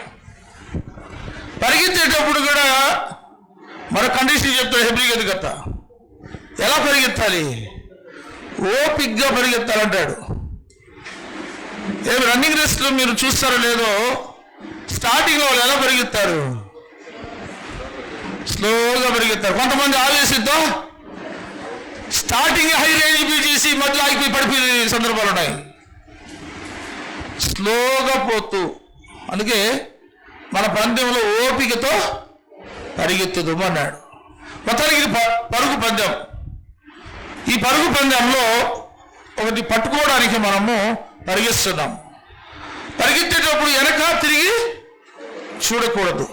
పరిగెత్తేటప్పుడు కూడా మరో కండిషన్ చెప్తాడు హెబ్రీ గద్గత. ఎలా పరిగెత్తాలి? ఓపిక్గా పరిగెత్తాలంటాడు. ఏమి రన్నింగ్ రేస్లో మీరు చూస్తారో లేదో, స్టార్టింగ్లో వాళ్ళు ఎలా పరిగెత్తారు? స్లోగా పరిగెత్తారు. కొంతమంది ఆవేశంతో స్టార్టింగ్ హై రేంజ్ బీ చేసి మధ్యలో ఆగిపోయి పడిపోయే సందర్భాలు ఉన్నాయి. స్లోగా పోతూ, అందుకే మన పందెంలో ఓపికతో పరిగెత్తుదు అన్నాడు. మొత్తానికి ఇది పరుగు పందెం. ఈ పరుగు పందెంలో ఒకటి పట్టుకోవడానికి మనము పరిగెత్తున్నాం. పరిగెత్తేటప్పుడు వెనక తిరిగి చూడకూడదు.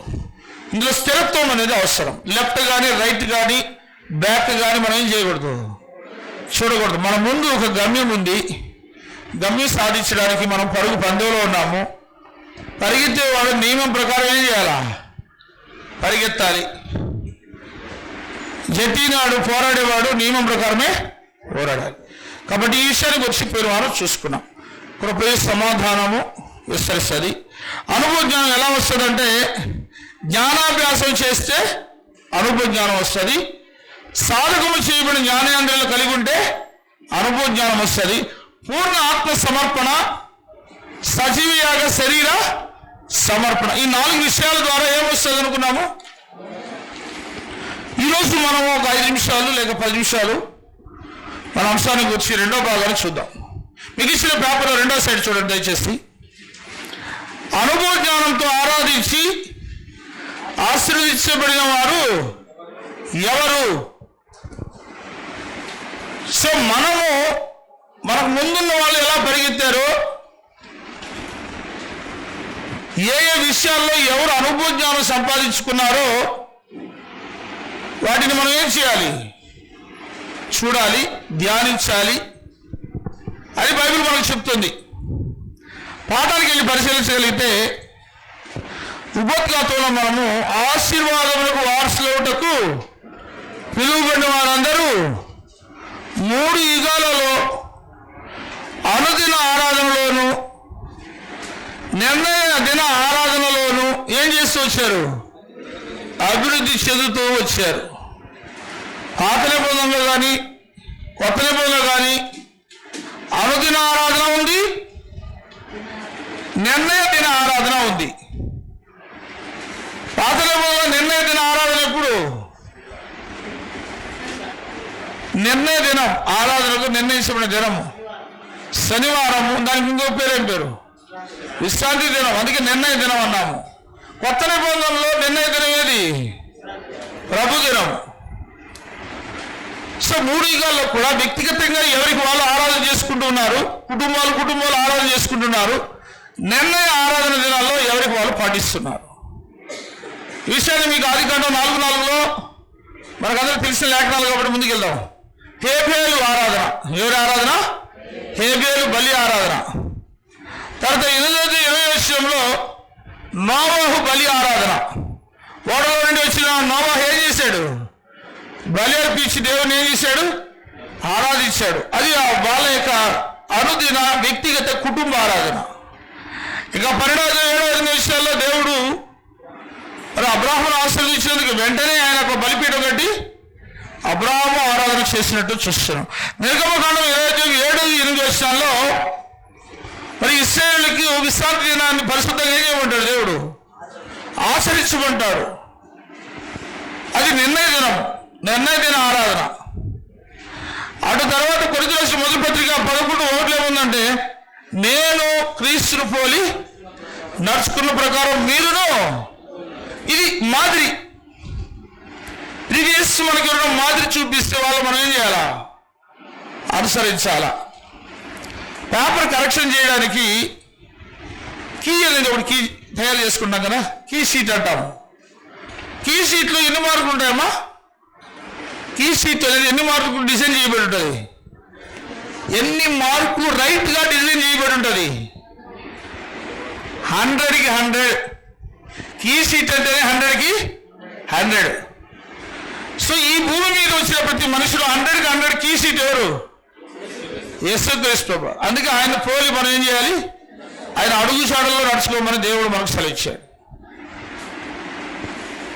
ఇందులో స్థిరత్వం అనేది అవసరం. లెఫ్ట్ కానీ రైట్ కానీ బ్యాక్ కానీ మనం ఏం చేయకూడదు? చూడకూడదు. మన ముందు ఒక గమ్యం ఉంది. గమ్యం సాధించడానికి మనం పరుగు పందెంలో ఉన్నాము. పరిగెత్తేవాడు నియమం ప్రకారం ఏం చేయాలా? పరిగెత్తాలి. జట్టినాడు పోరాడేవాడు నియమం ప్రకారమే పోరాడాలి. కాబట్టి ఈ విషయానికి వచ్చి పోయిన వారం చూసుకున్నాం. కృపయ సమాధానము విస్తరిస్తుంది. అనుభవ జ్ఞానం ఎలా వస్తుందంటే, జ్ఞానాభ్యాసం చేస్తే అనుభవ జ్ఞానం వస్తుంది. సాధకము చేయబడిన జ్ఞానేంద్రియాలు కలిగి ఉంటే అనుభవ జ్ఞానం వస్తుంది. పూర్ణ ఆత్మ సమర్పణ, సజీవయాగ శరీర సమర్పణ, ఈ 4 విషయాల ద్వారా ఏమొస్తుంది అనుకున్నాము. ఈరోజు మనం ఒక 5 నిమిషాలు లేక 10 నిమిషాలు మన అంశానికి వచ్చి రెండో భాగాన్ని చూద్దాం. మీకు ఇచ్చిన పేపర్లో రెండో సైడ్ చూడండి దయచేసి. అనుభవ జ్ఞానంతో ఆరాధించి ఆశీర్వదించబడిన వారు ఎవరు? సో మనకు ముందున్న వాళ్ళు ఎలా పరిగెత్తారో, ఏ విషయాల్లో ఎవరు అనుభవ జ్ఞానం సంపాదించుకున్నారో వాటిని మనం ఏం చేయాలి? చూడాలి, ధ్యానించాలి. అది బైబిల్ మనకు చెప్తుంది. పాఠానికి వెళ్ళి పరిశీలించగలిగితే ఉపోద్ఘాతంలో మనము ఆశీర్వాదములకు వారసులవుటకు పిలువబడిన వారందరూ 3 యుగాలలో అనుదిన ఆరాధనలోను నిర్ణయ దిన ఆరాధనలోను ఏం చేస్తూ వచ్చారు? అభివృద్ధి చెందుతూ వచ్చారు. పాత నిబంధనలో కానీ కొత్త నిబంధనలో కానీ అనుదిన ఆరాధన ఉంది, నిర్ణయ దిన ఆరాధన ఉంది. పాత నిబంధనలో నిర్ణయ దిన ఆరాధన ఎప్పుడు? నిర్ణయ దినం, ఆరాధనకు నిర్ణయించబడిన దినము శనివారము. దానికి ఇంకో పేరేం పేరు? విశ్రాంతి దినం. అందుకే నిర్ణయ దినం అన్నాము. కొత్త నిబంధనలో నిర్ణయ దినం ఏది? ప్రభు దినం. సో 3 యుగాల్లో కూడా వ్యక్తిగతంగా ఎవరికి వాళ్ళు ఆరాధన చేసుకుంటూ ఉన్నారు, కుటుంబాలు ఆరాధన చేసుకుంటున్నారు. నిర్ణయ ఆరాధన దినాల్లో ఎవరికి వాళ్ళు పాటిస్తున్నారు. ఈ విషయాన్ని మీకు ఆదికాండం 4:4లో మనకందరూ తెలిసిన లేఖనాలు కాబట్టి ముందుకు వెళ్దాం. హేబేలు ఆరాధన. ఎవరి ఆరాధన? హేబేలు బలి ఆరాధన. తర్వాత 20 నోవాహు బలి ఆరాధన. ఓడలో నుండి వచ్చిన నోవాహు ఏం చేశాడు? బలి అర్పించి దేవుని ఏం చేశాడు? ఆరాధించాడు. అది వాళ్ళ యొక్క అనుదిన వ్యక్తిగత కుటుంబ ఆరాధన. ఇక 12 దేవుడు మరి అబ్రాహామును ఆశీర్వదించినందుకు వెంటనే ఆయన ఒక బలిపీఠం కట్టి అబ్రాహాము ఆరాధన చేసినట్టు చూస్తున్నాం. నిర్గమకాండం 27-8 మరి ఇశ్రాయేలుకి విశ్రాంతి దినాన్ని పరిశుద్ధంగా ఏం చేయమంటాడు? దేవుడు ఆచరించమంటాడు. అది నిర్ణయ దిన ఆరాధన. అటు తర్వాత కొరింథీయులకు రాసిన మొదటి పత్రిక 11:1 ఏముందంటే, నేను క్రీస్తును పోలి నడుచుకున్న ప్రకారం మీరును. ఇది మాదిరి. ప్రీవియస్ మనకి ఎవరైనా మాదిరి చూపిస్తే వాళ్ళు మనం ఏం చేయాలా? అనుసరించాలా. పేపర్ కరెక్షన్ చేయడానికి కీ అనేది ఒకటి కీ తయారు చేసుకుంటాం కదా, కీ షీట్ అంటాము. కీ షీట్లో ఎన్ని మార్కులు ఉంటాయమ్మా? కీ షీట్ అనేది ఎన్ని మార్కులు డిజైన్ చేయబడి ఉంటుంది? ఎన్ని మార్కులు రైట్గా డిజైన్ చేయబడి ఉంటుంది? 100కి 100. కీ షీట్ అంటేనే 100కి 100. సో ఈ భూమి మీద వచ్చిన ప్రతి మనుషులు 100కి 100 కీ షీట్ ఎవరు? యేసుక్రీస్తు ప్రభు. అందుకే ఆయన పోలి మనం ఏం చేయాలి? ఆయన అడుగు చాడల్లో నడుచుకోమని దేవుడు మనకు సెలవిచ్చాడు.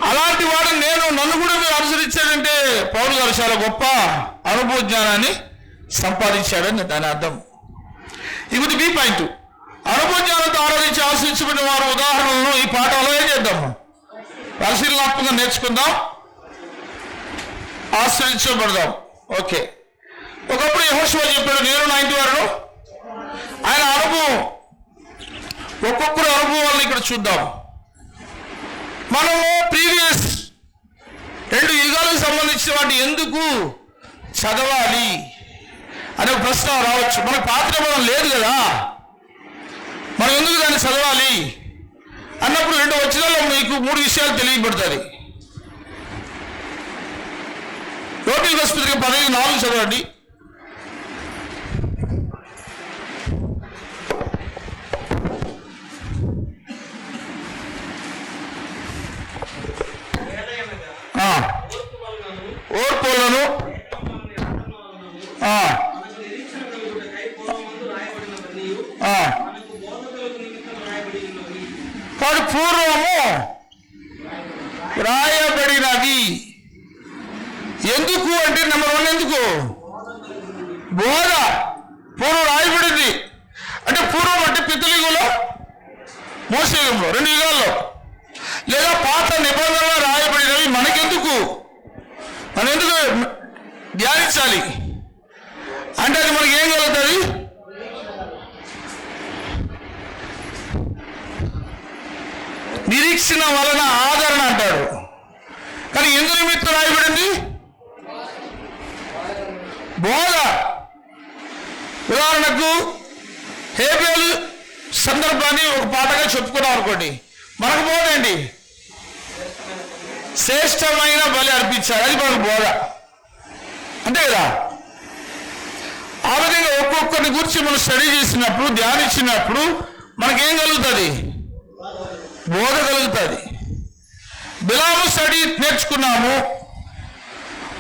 అలాంటి వాడు నన్ను కూడా మీరు అనుసరించాడంటే పౌలు గారు చాలా గొప్ప అనుభవ జ్ఞానాన్ని సంపాదించాడని దాని అర్థం. ఇది బి పాయింట్. అనుభవ జ్ఞానంతో ఆరాధించి ఆశ్రయించబడిన వారు ఉదాహరణలను ఈ పాఠంలో ఏం చేద్దాము? పరిశీలనాత్మకంగా నేర్చుకుందాం, ఆశ్రయించబడదాం. ఓకే. ఒకప్పుడు యెహోషువ చెప్పాడు, నేను నా ఇంటి వారు. ఆయన అనుభవం, ఒక్కొక్కరు అనుభవాలను ఇక్కడ చూద్దాం. మనము ప్రీవియస్ 2 యుగాలకు సంబంధించిన వాటి ఎందుకు చదవాలి అనే ప్రశ్న రావచ్చు. మనకు పాత నిబంధన లేదు కదా, మనం ఎందుకు దాన్ని చదవాలి అన్నప్పుడు 2 వచనాల్లో మీకు 3 విషయాలు తెలియబడుతుంది. రోమియోకు రాసిన పత్రిక 15:4 చదవండి. ఓర్పులను కాదు పూర్వము రాయబడినది. ఎందుకు అంటే నెంబర్ 1 ఎందుకు? బోధ. పూర్వం రాయబడింది అంటే పూర్వం అంటే పితృయుగంలో, మోసే యుగంలో, 2 యుగాల్లో, లేదా పాత నిబంధనలో రాయబడినవి మనకెందుకు? మనం ఎందుకు ధ్యానించాలి అంటే అది మనకి ఏం కలుగుతుంది? వీక్షణ వలన ఆదరణ అంటాడు. కానీ ఎందు నిమిత్తం రాయబడింది? బోధ. ఉదాహరణకు హేబేలు సందర్భాన్ని ఒక పాటగా చెప్పుకున్నాం అనుకోండి, మనకు బోధ ఏంటి? శ్రేష్టమైన బలి అర్పించాలి, అది మనకు బోధ, అంతే కదా. ఆ విధంగా ఒక్కొక్కరిని గురించి మనం స్టడీ చేసినప్పుడు, ధ్యానించినప్పుడు మనకేం కలుగుతుంది? బోధ కలుగుతుంది. బిలాము స్టడీ నేర్చుకున్నాము,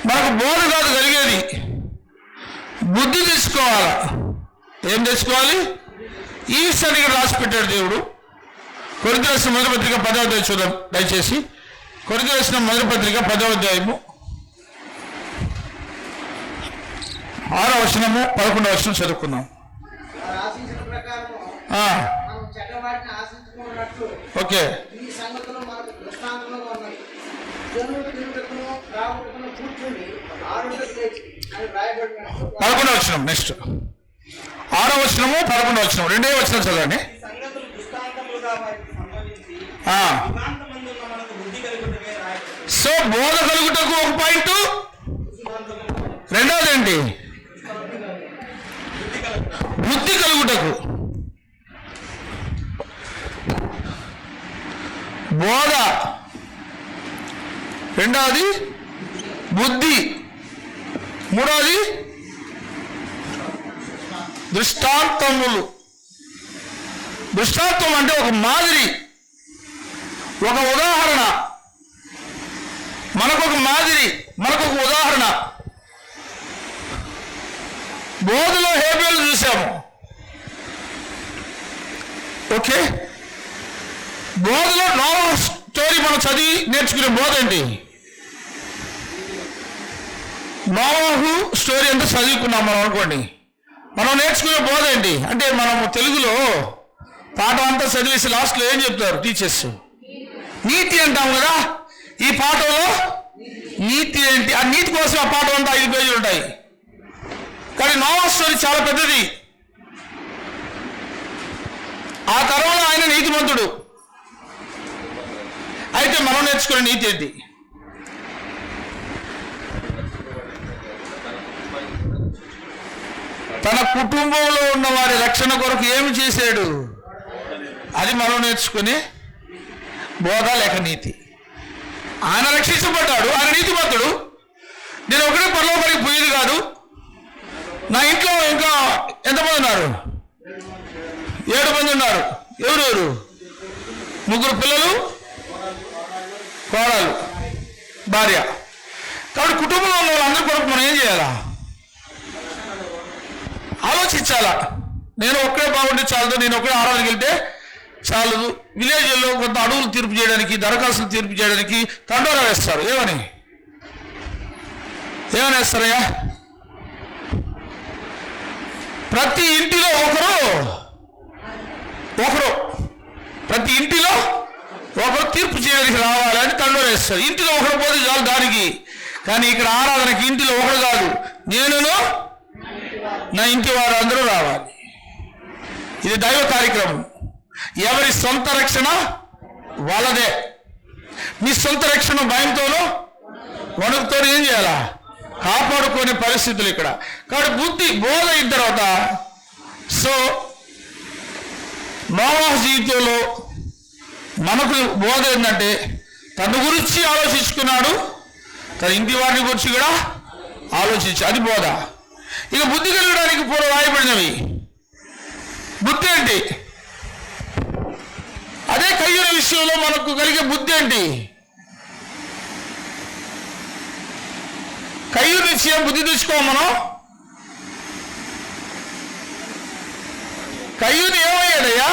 మనకు బోధ కాదు కలిగేది, బుద్ధి తెచ్చుకోవాలా. ఏం తెచ్చుకోవాలి? ఈ విషయాన్ని రాసి పెట్టాడు దేవుడు. కొరింథీయులకు రాసిన మొదటి పత్రిక 10వ అధ్యాయం చూద్దాం దయచేసి. కొరింథీయులకు రాసిన మొదటి పత్రిక 10వ అధ్యాయము 6వ వచనము 11వ వచనం చదువుకుందాం. ఆశించిన ప్రకారము మనం చెడ్డవాటిని ఆశించుకున్నట్లు ఓకే. ఈ సంగతులు మనకు దృష్టాంతంగా ఉన్నాయి. జనులు తిరుగుటకును రావుటకును కూర్చుని ఆరుటకు లేచి అని రాయబడినట్లు 11వ వచనం. నెక్స్ట్ 6వ వచనము 11వ వచనం, రెండే వచనం చదవండి. సంగతులు దృష్టాంతములుగా వారికి సంబంధించి యుగాంతమందున్న మనకు బుద్ధి కలుగుటకే రాయబడింది. సో బోధ కలుగుటకు ఒక పాయింట్, రెండవది ఏంటి? బుద్ధి కలుగుటకు. బోధ, రెండవది బుద్ధి, మూడవది దృష్టాంతములు. దృష్టాంతం అంటే ఒక మాదిరి, ఒక ఉదాహరణ, మనకొక మాదిరి, మనకొక ఉదాహరణ. బోధలో హేబేలు చూసాము, ఓకే. బోధలో నోవహు స్టోరీ మనం చదివి నేర్చుకునే బోధ ఏంటి? నోవహు స్టోరీ అంతా చదువుకున్నాం మనం అనుకోండి, మనం నేర్చుకునే బోధ ఏంటి అంటే, మనము తెలుగులో పాఠం అంతా చదివేసి లాస్ట్లో ఏం చెప్తారు టీచర్స్? నీతి అంటాం కదా. ఈ పాఠంలో నీతి ఏంటి? ఆ నీతి కోసం ఆ పాఠం అంతా 5 పేజీలు ఉంటాయి. కానీ నోవహు స్టోరీ చాలా పెద్దది. ఆ తర్వాత ఆయన నీతిమంతుడు. అయితే మనం నేర్చుకునే నీతి ఏంటి? తన కుటుంబంలో ఉన్న వారి రక్షణ కొరకు ఏమి చేశాడు, అది మనం నేర్చుకుని బోధ లేక నీతి. ఆయన రక్షించబడ్డాడు, ఆయన నీతిమంతుడు. నేను ఒకటే పరలోకానికి పోయేది కాదు. నా ఇంట్లో ఇంకా ఎంతమంది ఉన్నారు? 7 మంది ఉన్నారు. ఎవరెవరు? 3 పిల్లలు, కోడలు, భార్య. కాబట్టి కుటుంబంలో ఉన్న వాళ్ళందరి కొరకు మనం ఏం చేయాలా? ఆలోచించాలా. నేను ఒక్కడే బాగుంటే చాలదు, నేను ఒక్కడే ఆరాధనకి వెళ్తే చాలదు. విలేజ్లో కొంత అడవులు తీర్పు చేయడానికి, దరఖాస్తులు తీర్పు చేయడానికి తండోరా వేస్తారు. ఏమని వేస్తారయ్యా? ప్రతి ఇంటిలో ఒకరు ప్రతి ఇంటిలో ఒకరు తీర్పు చేయడానికి రావాలని తండోరా వేస్తారు. ఇంటిలో ఒకరు పోతే చాలు దానికి. కానీ ఇక్కడ ఆరాధనకి ఇంటిలో ఒకరు కాదు, నేనును నా ఇంటి వారు అందరూ రావాలి. ఇది దైవ కార్యక్రమం. ఎవరి సొంత రక్షణ వాళ్ళదే. మీ సొంత రక్షణ భయంతోనూ వణుకుతోనూ ఏం చేయాలా? కాపాడుకునే పరిస్థితులు ఇక్కడ. కాబట్టి బుద్ధి బోధ అయిన తర్వాత, సో నోవహు జీవితంలో మనకు బోధ ఏంటంటే, తన గురించి ఆలోచించుకున్నాడు, తన ఇంటి వారిని గురించి కూడా ఆలోచించు, అది బోధ. ఇక బుద్ధి కలగడానికి పూర్వం రాయబడినవి. బుద్ధి ఏంటి? అదే కయ్యూర విషయంలో మనకు కలిగే బుద్ధి ఏంటి? కయ్యూరు నుంచి ఏం బుద్ధి తెచ్చుకోం మనం? కయ్యూరు ఏమయ్యాడయ్యా?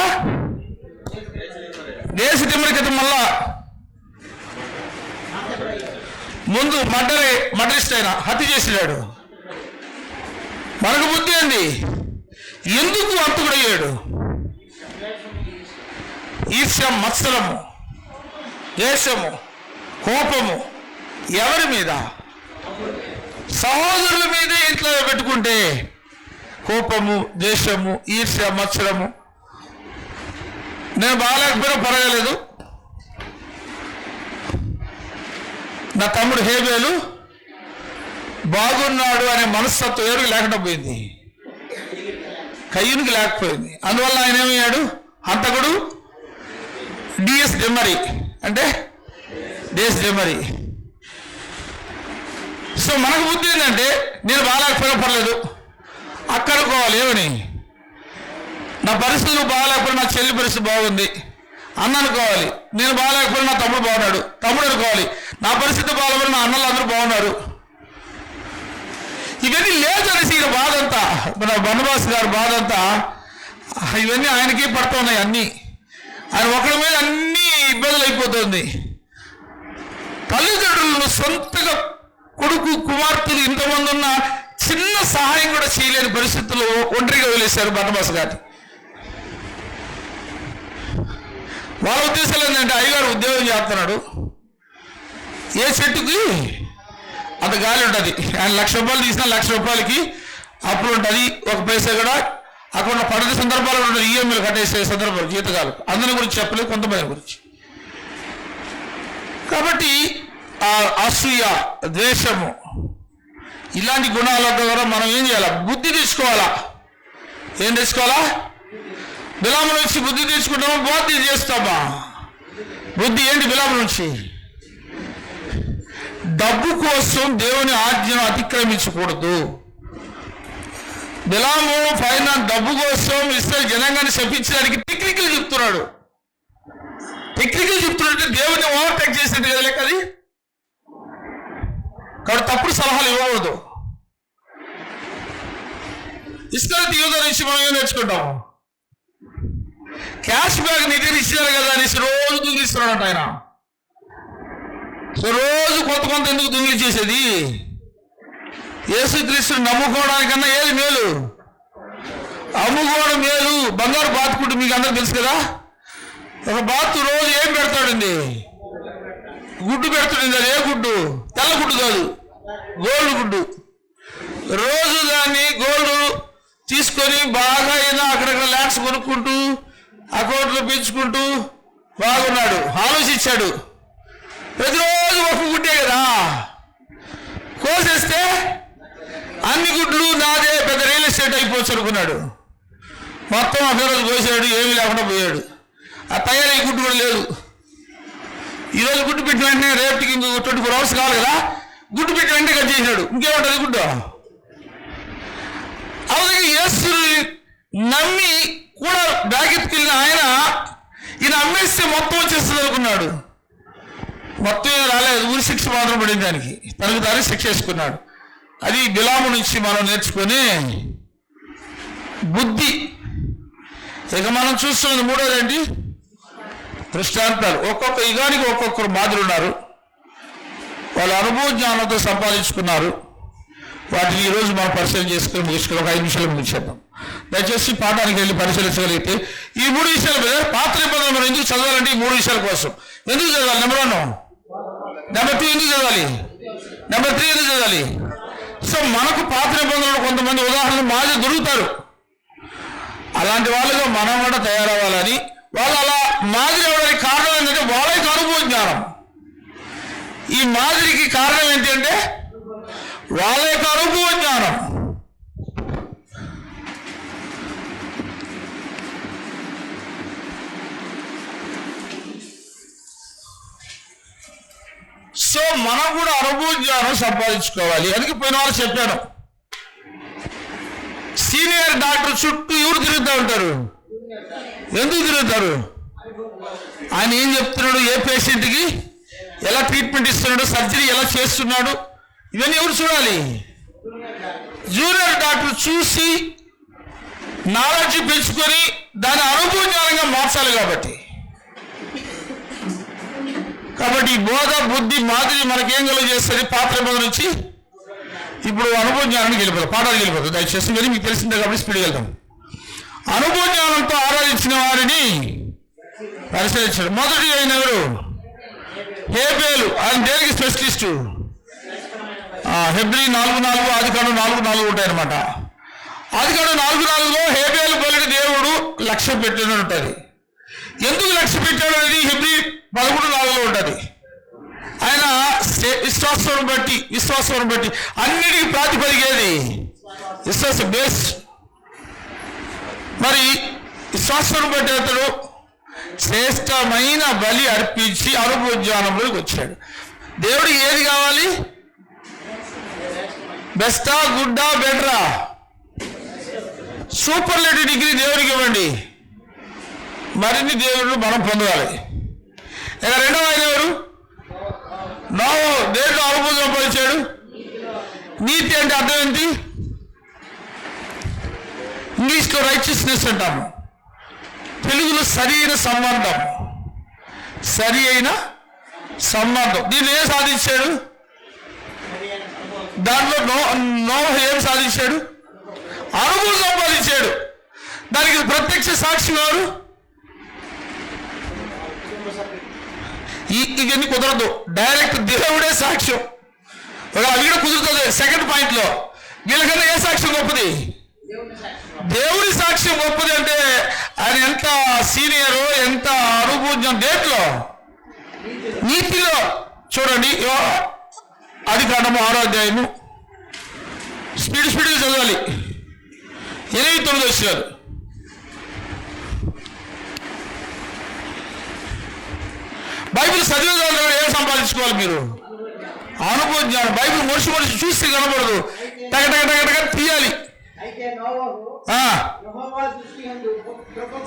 దేశ తిమ్మడి క్రితం మళ్ళా ముందు మర్డరిస్ట్ అయినా హత్య చేసినాడు. మనకు బుద్ధి ఏంది? ఎందుకు అంతకుడయ్యాడు? ఈర్ష్య, మత్సరము, ద్వేషము, కోపము ఎవరి మీద? సహోదరుల మీదే ఇంట్లో పెట్టుకుంటే కోపము, ద్వేషము, ఈర్ష్య, మత్సరము. నేను బాగాలేకపోయినా పర్వాలేదు, నా తమ్ముడు హేబేలు బాగున్నాడు అనే మనస్తత్వం ఎవరికి లేకుండా పోయింది, కయ్యూనికి లేకపోయింది. అందువల్ల ఆయన ఏమయ్యాడు, హంతకుడు, డిఎస్ డెమ్మరి అంటే డిఎస్ డెమ్మరి. సో మనకు బుద్ధి ఏంటంటే నేను బాగాలేకపోయినా పర్లేదు, అక్కడుకోవాలి. ఏమని, నా పరిస్థితులు బాగాలేకపోయినా నా చెల్లి పరిస్థితి బాగుంది అన్న అనుకోవాలి. నేను బాగాలేకపోయినా నా తమ్ముడు బాగున్నాడు తమ్ముడు అనుకోవాలి. నా పరిస్థితి బాగాలేకపోయినా నా అన్నలు అందరూ బాగున్నారు. ఇవన్నీ లేదనేసి ఈయన బాధ అంతా, మన బన్నబాస్ గారి బాధ అంతా ఇవన్నీ ఆయనకి పడుతున్నాయి. అన్నీ ఆయన ఒకరి మీద అన్ని ఇబ్బందులు అయిపోతుంది. తల్లిదండ్రులను సొంతగా కొడుకు కుమార్తెలు ఇంతమంది ఉన్న చిన్న సహాయం కూడా చేయలేని పరిస్థితుల్లో ఒంటరిగా వదిలేశారు బన్నబాస్ గారిని. వాళ్ళ ఉద్దేశాలు ఏంటంటే, అయ్యగారు ఉద్యోగం చేస్తున్నాడు, ఏ చెట్టుకి అంత గాలి ఉంటుంది. ఆయన 1,00,000 రూపాయలు తీసినా 1,00,000 రూపాయలకి అప్పుడు ఉంటుంది. ఒక పైసా కూడా అక్కడ పడిన సందర్భాలు ఉంటుంది, ఈఎంఐలు కట్టేసే సందర్భాలు, జీతకాలు. అందరి గురించి చెప్పలేదు, కొంతమంది గురించి. కాబట్టి ఆ అసూయ, ద్వేషము, ఇలాంటి గుణాల ద్వారా మనం ఏం చేయాలా, బుద్ధి తెచ్చుకోవాలా. ఏం తెచ్చుకోవాలా, బిలాము నుంచి బుద్ధి తెచ్చుకుంటామా, బోధి చేస్తామా? బుద్ధి ఏంటి బిలాము నుంచి? డబ్బు కోసం దేవుని ఆజ్ఞను అతిక్రమించకూడదు. బిలాము పైన డబ్బు కోసం ఇస్రాయేల్ జనాంగాన్ని శపించడానికి టెక్నికల్ చెప్తున్నాడు. టెక్నికల్ చెప్తున్నాడంటే దేవుని ఓవర్టేక్ చేసేది కదా లెక్క అది. కాబట్టి తప్పుడు సలహాలు ఇవ్వకూడదు. ఇస్రాయేల్ యూదా నుంచి మనం ఏం నేర్చుకుంటాం, క్యాష్ బ్యాగ్ నిధి ఇచ్చారు కదా అనేసి రోజు దొంగిలిస్తున్నాడు ఆయన. సో రోజు కొంత ఎందుకు దొంగిలి చేసేది? యేసుక్రీస్తుని నమ్ముకోవడానికన్నా ఏది మేలు? అమ్ముకోవడం మేలు. బంగారు బాతుకుంటూ మీకు అందరికి తెలుసు కదా, ఒక బాతు రోజు ఏం పెడతాడండి, గుడ్డు పెడతాడండి. అది ఏ గుడ్డు? తెల్ల గుడ్డు కాదు, గోల్డ్ గుడ్డు. రోజు దాన్ని గోల్డ్ తీసుకొని బాగా అయినా అక్కడక్కడ ల్యాండ్స్ కొనుక్కుంటూ అకౌంట్లో పెంచుకుంటూ బాగున్నాడు, ఆలోచించాడు. ప్రతిరోజు ఒక గుడ్డే కదా, కోసేస్తే అన్ని గుడ్లు నాదే, పెద్ద రియల్ ఎస్టేట్ అయిపోవచ్చు అనుకున్నాడు. మొత్తం ఒక రోజు కోసాడు, ఏమీ లేకుండా పోయాడు. ఆ తయారీ గుడ్డు కూడా లేదు. ఈరోజు గుడ్డు పెట్టిన వెంటనే రేపటికి ఇంకో 24 hours కావాలి కదా, గుడ్డు పెట్టిన వెంటనే కట్ చేసినాడు. ఇంకేముంటుంది గుడ్డు? అలాగే యేసుని నమ్మి కూడా బ్యాగెత్తుకెళ్ళిన ఆయన ఈయన అమ్మేస్తే మొత్తం వచ్చేస్తుంది అనుకున్నాడు. మొత్తం ఏం రాలేదు, ఊరి శిక్ష మాత్రం పడింది దానికి. తనకు తానే శిక్ష వేసుకున్నాడు. అది బిలాము నుంచి మనం నేర్చుకునే బుద్ధి. ఇక మనం చూస్తున్నది మూడోదండి, దృష్టాంతాలు. ఒక్కొక్క యుగానికి ఒక్కొక్కరు మాదిరి ఉన్నారు. వాళ్ళు అనుభవ జ్ఞానంతో సంపాదించుకున్నారు. వాటిని ఈరోజు మనం పరిశీలన చేసుకుని ముగించుకుని ఒక 5 నిమిషాలు ముగించేద్దాం. దయచేసి పాఠానికి వెళ్ళి పరిశీలించగలిగితే ఈ 3 విషయాల మీద పాత నిబంధనలు మనం ఎందుకు చదవాలంటే ఈ 3 విషయాల కోసం. ఎందుకు చదవాలి? నెంబర్ 1. నెంబర్ 2 ఎందుకు చదవాలి? నెంబర్ 3 ఎందుకు చదవాలి? సో మనకు పాత నిబంధనలు కొంతమంది ఉదాహరణలు మాదిరి దొరుకుతారు. అలాంటి వాళ్ళుగా మనం కూడా తయారవ్వాలని, వాళ్ళు అలా మాదిరి అవ్వడానికి కారణం ఏంటంటే వాళ్ళ యొక్క అనుభవ జ్ఞానం. ఈ మాదిరికి కారణం ఏంటి అంటే వాళ్ళ యొక్క అనుభవ జ్ఞానం. సో మనం కూడా అనుభవ జ్ఞానం సంపాదించుకోవాలి. అందుకే పోయిన వాళ్ళు చెప్పాను, సీనియర్ డాక్టర్ చుట్టూ ఎవరు తిరుగుతూ ఉంటారు? ఎందుకు తిరుగుతారు? ఆయన ఏం చెప్తున్నాడు, ఏ పేషెంట్కి ఎలా ట్రీట్మెంట్ ఇస్తున్నాడు, సర్జరీ ఎలా చేస్తున్నాడు, ఇవన్నీ ఎవరు చూడాలి? జూనియర్ డాక్టర్ చూసి నాలెడ్జ్ పెంచుకొని దాని అనుభవ జ్ఞానంగా మార్చాలి. కాబట్టి ఈ బోధ, బుద్ధి, మాదిరి మనకేం కలుగజేస్తుంది? పాత నిబంధన నుంచి ఇప్పుడు అనుభవ జ్ఞానానికి వెళ్ళిపోతాం, పాఠానికి వెళ్ళిపోతాం. దయచేసి కానీ మీకు తెలిసిందే కాబట్టి స్పీడ్కి వెళ్తాం. అనుభవ జ్ఞానంతో ఆరాధించిన వారిని పరిశీలించాడు. మొదటి అయిన ఎవరు? హేబేలు. ఆయన దేనికి స్పెషలిస్టు? హెబ్రీ 4:4, ఆదికాండం 4:4 ఉంటాయన్నమాట. ఆదికాండం 4:4లో హేబేలు బలిని దేవుడు లక్ష్య పెట్టినట్టు ఉంటుంది. ఎందుకు లక్ష్య పెట్టాడు అనేది హెబ్రీ 11:4లో ఉంటుంది. ఆయన విశ్వాసం బట్టి అన్నిటికీ ప్రాతిపదికేది విశ్వాసం బేస్. మరి విశ్వాసం బట్టి అతడు శ్రేష్టమైన బలి అర్పించి అనుభవజ్ఞానంలోకి వచ్చాడు. దేవుడు ఏది కావాలి? బెస్టా, గుడ్డా, బెటరా? సూపర్లేటివ్ డిగ్రీ దేవుడికి ఇవ్వండి, మరిన్ని దేవుళ్ళు మనం పొందాలి. ఇక రెండవ ఆయన ఎవరు? నోవహు. దేవుడు అనుభవం సంపాదించాడు. నీతి అంటే అర్థం ఏంటి? ఇంగ్లీష్లో రైచియస్నెస్ అంటాము, తెలుగులో సరి అయిన సంబంధం. దీన్ని ఏం సాధించాడు? దాంట్లో నోవహు ఏం సాధించాడు? అనుభవం సంపాదించాడు. దానికి ప్రత్యక్ష సాక్షి వారు. ఇవన్నీ కుదరదు, డైరెక్ట్ దేవుడే సాక్ష్యం. అవి కూడా కుదురుతుంది. సెకండ్ పాయింట్లో వీళ్ళకన్నా ఏ సాక్ష్యం గొప్పది? దేవుడి సాక్ష్యం గొప్పది. అంటే ఆయన ఎంత సీనియరు, ఎంత అనుభూజ్యం. దేంట్లో? నీతిలో. చూడండి, ఆదికాండము 6వ అధ్యాయము, స్పీడ్గా చదవాలి. 8-9 వచ్చారు. బైబిల్ చదివేదాన్ని ఏం సంపాదించుకోవాలి మీరు? అనుభవ జ్ఞానం. బైబిల్ మనిషి చూస్తే కనబడదు, టగటగ తీయాలి.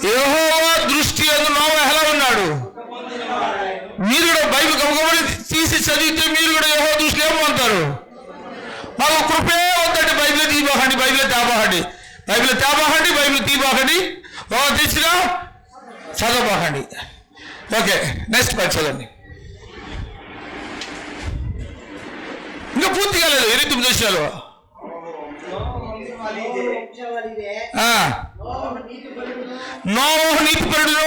యెహోవా దృష్టి యందు నోవహు ఎలా ఉన్నాడు? మీరు కూడా బైబిల్ గమగమని తీసి చదివితే మీరు కూడా యెహోవా దృష్టిలో ఏమంటారు? మాకు కృపే వద్దండి, బైబిల్ తీబాకండి, బైబిల్ తీబాకండి, తెచ్చినా చదవబాకండి. ఓకే, నెక్స్ట్ పాయింట్ చదవండి. ఇంకా పూర్తి కాలేదు. 8 దేశాలు. నోవహు నీతిపరుడును,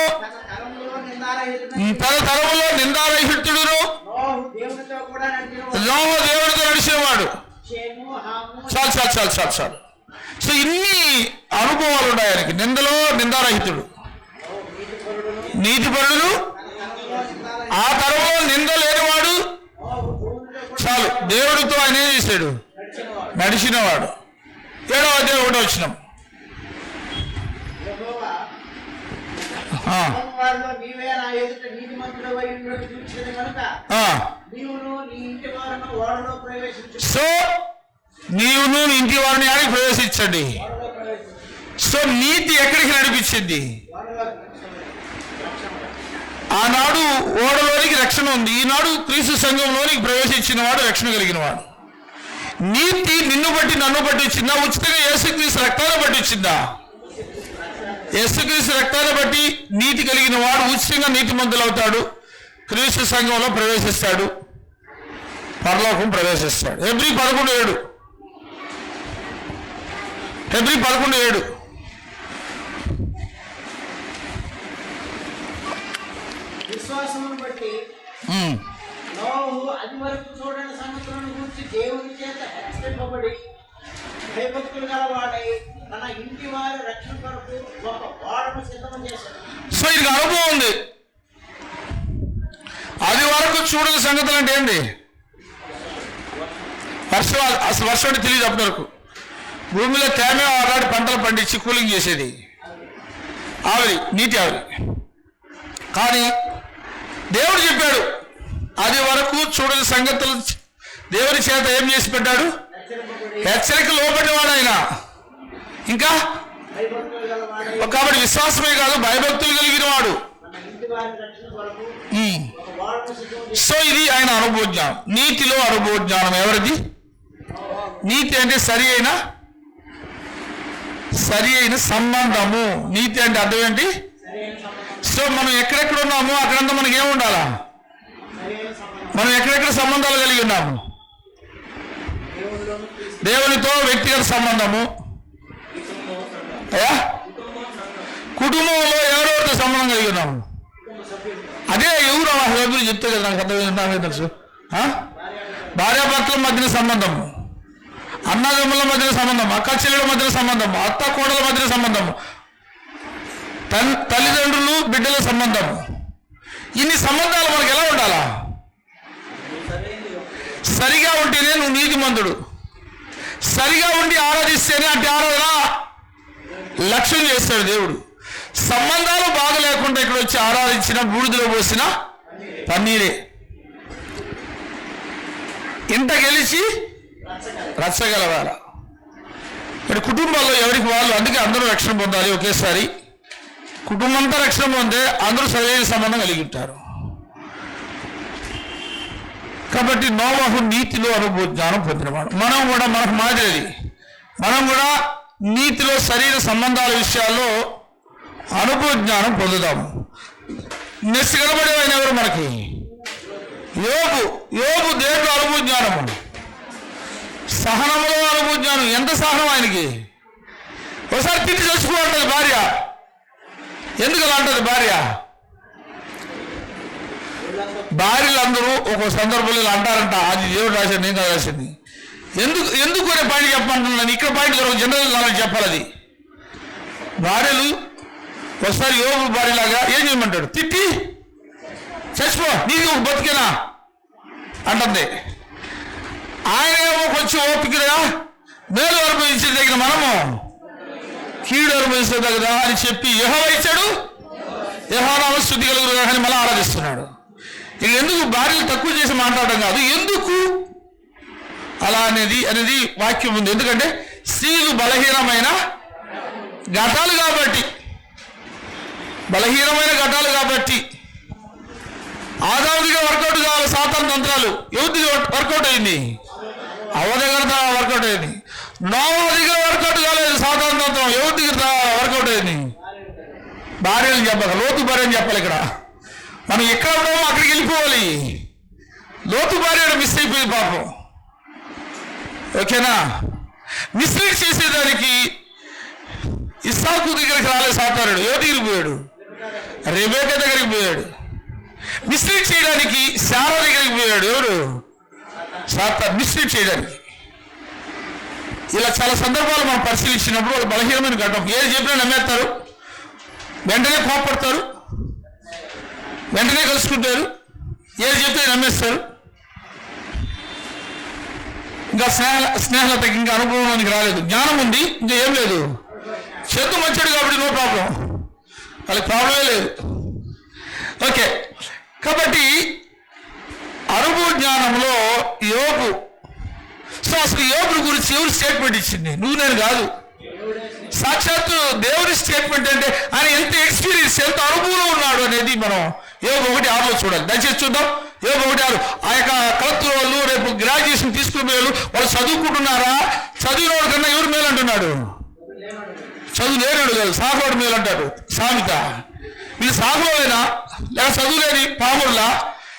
తన తరములో నిందారహితుడును, నోవహు దేవుడితో నడిచేవాడు. చాలు. సో ఇన్ని అనుభవాలు ఉన్నాయి ఆయనకి. నిందారహితుడు, నీతిపరుడు, ఆ తరంలో నింద లేనివాడు. చాలు, దేవుడితో ఆయన ఏం చేశాడు? నడిచినవాడు. 7వ అధ్యాయం 1వ వచనం. సో నీవును నీ ఇంటి వారిని ఆడికి ప్రవేశించండి. సో నీతి ఎక్కడికి నడిపించింది? ఆనాడు ఓడలోనికి రక్షణ ఉంది, ఈనాడు క్రీస్తు సంఘంలోనికి ప్రవేశించిన వాడు రక్షణ కలిగిన వాడు. నీతి నిన్ను బట్టి నన్ను బట్టి వచ్చిందా? ఉచితంగా యేసుక్రీస్తు రక్తాన్ని బట్టి వచ్చిందా? యేసుక్రీస్తు రక్తాన్ని బట్టి నీతి కలిగిన వాడు ఉచితంగా నీతిమంతులు అవుతాడు, క్రీస్తు సంఘంలో ప్రవేశిస్తాడు, పరలోకం ప్రవేశిస్తాడు. హెబ్రీ 11:7. విశ్వాసమును బట్టి నోవహు అది వరకు చూడని సంగతులను గురించి దేవుని చేత హెచ్చరింపబడి భయభక్తులు గలవాడై తన ఇంటి వారి రక్షణ కొరకు ఒక ఓడను సిద్ధం చేశాడు. సో ఇది అనుభవం ఉంది. అది వరకు చూడని సంగతులు అంటే ఏంటి? అసలు వర్షం అంటే తెలియదు అప్పటి వరకు. భూమిలో తేమ ఆనాడు పంటలు పండించి కూలింగ్ చేసేది నీటి ఆవిరి. కానీ దేవుడు చెప్పాడు, అది వరకు చూడని సంగతులు దేవుని చేత ఏం చేసి పెట్టాడు? హెచ్చరిక లోబడినవాడు ఆయన. ఇంకా కాబట్టి విశ్వాసమే కాదు, భయభక్తులు కలిగిన వాడు. సో ఇది ఆయన అనుభవ జ్ఞానం. నీతిలో అనుభవ జ్ఞానం ఎవరిది? నీతి అంటే సరి అయిన సంబంధము. నీతి అంటే అర్థం ఏంటి? సో మనం ఎక్కడెక్కడ ఉన్నామో అక్కడంతా మనకి ఏముండాలా? మనం ఎక్కడెక్కడ సంబంధాలు కలిగి ఉన్నాము? దేవునితో వ్యక్తిగత సంబంధము, కుటుంబంలో ఎవరెవరితో సంబంధం కలిగి ఉన్నాము. అదే ఎవరు గురించి చెప్తే కదా నాకు అర్థం తెలుసు. భార్యాభర్తల మధ్యన సంబంధము, అన్నదమ్ముల మధ్యన సంబంధం, అక్క చెల్లెల మధ్యన సంబంధము, అత్త కోడల మధ్యన సంబంధము, తల్లిదండ్రులు బిడ్డల సంబంధము. ఇన్ని సంబంధాలు మనకు ఎలా ఉండాలా? సరిగా నువ్వు నీతిమంతుడు. సరిగా ఉండి ఆరాధిస్తేనే అంటే ఆరాధన లక్ష్యం చేస్తాడు దేవుడు. సంబంధాలు బాగా లేకుండా ఇక్కడ వచ్చి ఆరాధించిన బూడిదలో పోసిన పన్నీరే. ఇంత గెలిచి రచ్చగలవాల. ఇక్కడ కుటుంబాల్లో ఎవరికి వాళ్ళు, అందుకే అందరూ రక్షణ పొందాలి ఒకేసారి. కుటుంబంతో రక్షణ పొందే అందరూ సరైన సంబంధం కలిగి ఉంటారు. కాబట్టి నోవహు నీతిలో అనుభవ జ్ఞానం పొందినవాడు. మనం కూడా మనకు మాదిరి, మనం కూడా నీతిలో శరీర సంబంధాల విషయాల్లో అనుభవ జ్ఞానం పొందుదాము. నెక్స్ట్ కనబడేవాయన ఎవరు మనకి? యోబు దేవుడు అనుభవ జ్ఞానము, సహనములో అనుభవ జ్ఞానం. ఎంత సహనం ఆయనకి! ఒకసారి తిట్టి చచ్చిపోతుంది భార్య. ఎందుకు అలా అంటది భార్య? భార్యలందరూ ఒక సందర్భంలో ఇలా అంటారంట. అది దేవుడు రాశాడు, నేను కాదు రాసింది. ఎందుకు అనే పాయింట్ చెప్పమంటున్నాను. ఇక్కడ పాయింట్ జనరల్ నాలెడ్జ్ చెప్పాలి. అది భార్యలు ఒకసారి యోబు భార్యలాగా ఏం చేయమంటాడు? తిట్టి చచ్చిపో, నీకు బతికేనా అంటుంది. ఆయన ఏమో కొంచెం ఓపికగా మేలు అనుభవించే దగ్గర మనము కీడు అనుభవించే దగ్గర అని చెప్పి యెహోవా ఇచ్చాడు, యెహోవా స్తుతి కలుగును అని మళ్ళీ ఆరాధిస్తున్నాడు. ఇక ఎందుకు భార్యలు తక్కువ చేసి మాట్లాడడం కాదు, ఎందుకు అలా అనేది వాక్యం ఉంది. ఎందుకంటే స్త్రీలు బలహీనమైన ఘటాలు కాబట్టి, ఆదావుదిగా వర్కౌట్ కావాలి. సాతాను తంత్రాలు ఎవరిదిగా వర్కౌట్ అయింది? అవ్వ దగ్గర వర్కౌట్ అయింది. నోవా దగ్గర వర్కౌట్ కాలేదు సాతాను తంత్రం. ఎవరి దగ్గర వర్కౌట్ అయింది? భార్యలు చెప్పాలి, లోతు భార్యని చెప్పాలి. ఇక్కడ మనం ఎక్కడ ఉన్నామో అక్కడికి వెళ్ళిపోవాలి. లోతు భార్య మిస్ అయిపోయింది పాపం. ఓకేనా? మిస్లీడ్ చేసేదానికి ఇస్సాకు దగ్గరికి రాలేదు సాతానుడు. ఎవరి దగ్గరికి పోయాడు? రెబెకా దగ్గరికి పోయాడు. మిస్లీడ్ చేయడానికి శారా దగ్గరికి పోయాడు. ఎవరు? సాతాను. మిస్లీడ్ చేయడానికి. ఇలా చాలా సందర్భాలు మనం పరిశీలించినప్పుడు వాళ్ళు బలహీనమైన ఘటన. ఏది చెప్పినా నమ్మేస్తారు, వెంటనే కోపడతారు, వెంటనే కలుసుకుంటారు, ఏది చెప్తే నమ్మేస్తారు. ఇంకా స్నేహలతకి ఇంకా అనుభవానికి రాలేదు. జ్ఞానం ఉంది, ఇంకా ఏం లేదు. చేతు మంచాడు కాబట్టి నో ప్రాబ్లం, వాళ్ళకి ప్రాబ్లమే లేదు. ఓకే, కాబట్టి అనుభవ జ్ఞానంలో యోబు. సో అసలు యోబు గురించి ఎవరు స్టేట్మెంట్ ఇచ్చింది? నువ్వు నేను కాదు, సాక్షాత్తు దేవుడి స్టేట్మెంట్. అంటే ఆయన ఎంత ఎక్స్పీరియన్స్, ఎంత అనుభవంలో ఉన్నాడు అనేది మనం యోబు 1:6 చూడాలి. దయచేసి చూద్దాం. యోబు 1:6. ఆ యొక్క కలెక్టర్ వాళ్ళు రేపు గ్రాడ్యుయేషన్ తీసుకునే వాళ్ళు చదువుకుంటున్నారా? చదివిన వాడు కన్నా ఎవరు మేలు అంటున్నాడు? చదువు లేనాడు కాదు, సాగువాడు మేలు అంటాడు సామెత. వీళ్ళు సాగులోనైనా లేక చదువులేని పాముడులా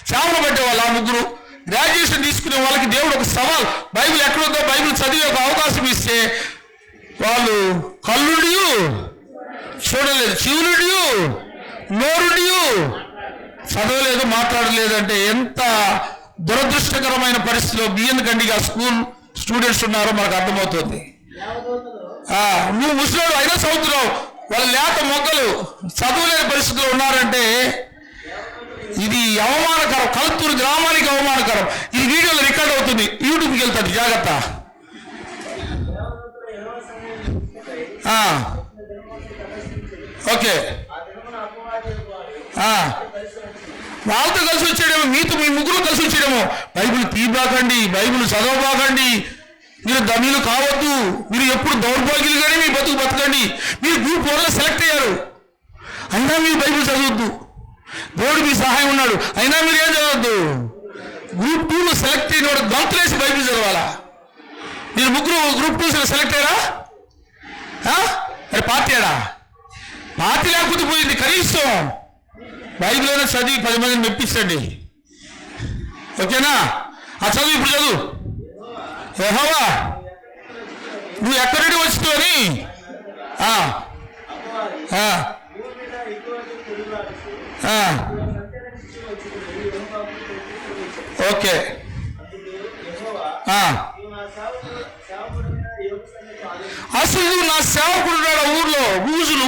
చేపలు పట్టే వాళ్ళు ఆ ముగ్గురు. గ్రాడ్యుయేషన్ తీసుకునే వాళ్ళకి దేవుడు ఒక సవాల్, బైబిల్ ఎక్కడుందో బైబిల్ చదివే ఒక అవకాశం ఇస్తే వాళ్ళు కళ్ళుడియు చూడలేదు, చెవులుడియు నోరుడియు చదవలేదు, మాట్లాడలేదు. అంటే ఎంత దురదృష్టకరమైన పరిస్థితిలో బియ్యం గండిగా స్కూల్ స్టూడెంట్స్ ఉన్నారో మనకు అర్థమవుతుంది. నువ్వు ముసలోడు అయినా చదువుతున్నావు, వాళ్ళు లేత మొగ్గలు చదువులేని పరిస్థితిలో ఉన్నారంటే ఇది అవమానకరం. కలత్తూరు గ్రామానికి అవమానకరం. ఇది వీడియోలో రికార్డ్ అవుతుంది, యూట్యూబ్కి వెళ్తాడు, జాగ్రత్త. ఓకే, వాళ్ళతో కలిసి వచ్చాడేమో, మీతో మీ ముగ్గురు కలిసి వచ్చాడేమో. బైబిల్ తీయబాకండి, బైబిల్ చదవబాకండి, మీరు ధనిలు కావద్దు, మీరు ఎప్పుడు దౌర్భాగ్యులు కానీ మీ బతకండి. మీరు గ్రూప్ 1లో సెలెక్ట్ అయ్యారు, అయినా మీరు బైబిల్ చదవద్దు. దేవుడు మీ సహాయం ఉన్నాడు, అయినా మీరు ఏం చదవద్దు. గ్రూప్ 2లో సెలెక్ట్ అయిన వాడు గంతులేసి బైబిల్ చదవాలా? మీరు ముగ్గురు గ్రూప్ 2 సెలెక్ట్ అయ్యారా? మరి పార్టీ లేకపోతే పోయింది. కనీసం బైబిల్లోనే చదివి 10 మందిని మెప్పించండి. ఓకేనా? ఆ చదువు ఇప్పుడు చదువు. యెహోవా నువ్వు ఎక్కడి వచ్చుతోని ఓకే. అసలు నా సేవకుడు ఊర్లో ఊజులు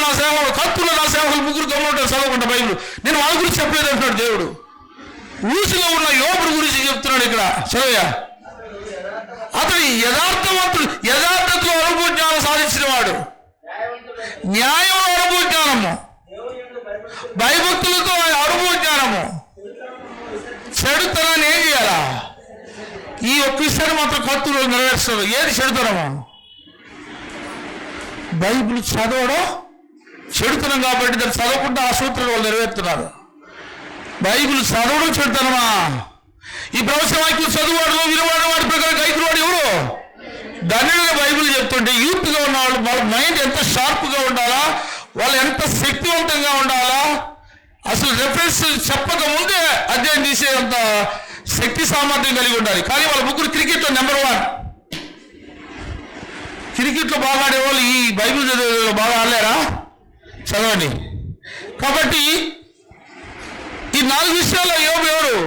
నా సేవకుడు, కత్తులు నా సేవకులు ముగ్గురు గమనింటారు చదవకుండా బైబిల్. నేను వాళ్ళ గురించి చెప్పలేదు అంటున్నాడు దేవుడు. ఊసులో ఉన్న యోబుడు గురించి చెప్తున్నాడు ఇక్కడ. చదవయ్యా. అతడు యథార్థవంతుడు, యథార్థతలో అనుభవ జ్ఞానం సాధించిన వాడు, న్యాయంలో అనుభవ జ్ఞానము, భయభక్తులతో అనుభవ జ్ఞానము. చెడుతనాన్ని ఏం చేయాలా? ఈ ఒక్క విషయాన్ని మాత్రం కత్తులు నెరవేరుస్తారు. ఏది చెడుతనము? బైబిల్ చదవడం చెడుతనం కాబట్టి దాన్ని చదవకుండా ఆ సూత్రాలు వాళ్ళు నెరవేరుతున్నారు. బైబిల్ చదవడం చెడుతనమా? ఈ ప్రవచనవాక్యం చదువువాడు, విలువాడు, వాడి ప్రకారం గైకులవాడు ఎవరు? ధన్యులుగా బైబిల్ చెప్తుంటే యూత్గా ఉన్న వాళ్ళు, వాళ్ళ మైండ్ ఎంత షార్ప్గా ఉండాలా, వాళ్ళు ఎంత శక్తివంతంగా ఉండాలా, అసలు రెఫరెన్స్ చెప్పక ముందే అధ్యయనం చేసేంత శక్తి సామర్థ్యం కలిగి ఉండాలి. కానీ వాళ్ళ ముగ్గురు క్రికెట్లో నెంబర్ 1. క్రికెట్లో బాగా ఆడేవాళ్ళు ఈ బైబిల్ చదివే బాగా ఆడలేరా? చదవండి. కాబట్టి ఈ 4 విషయాల్లో యోబు ఎవరు?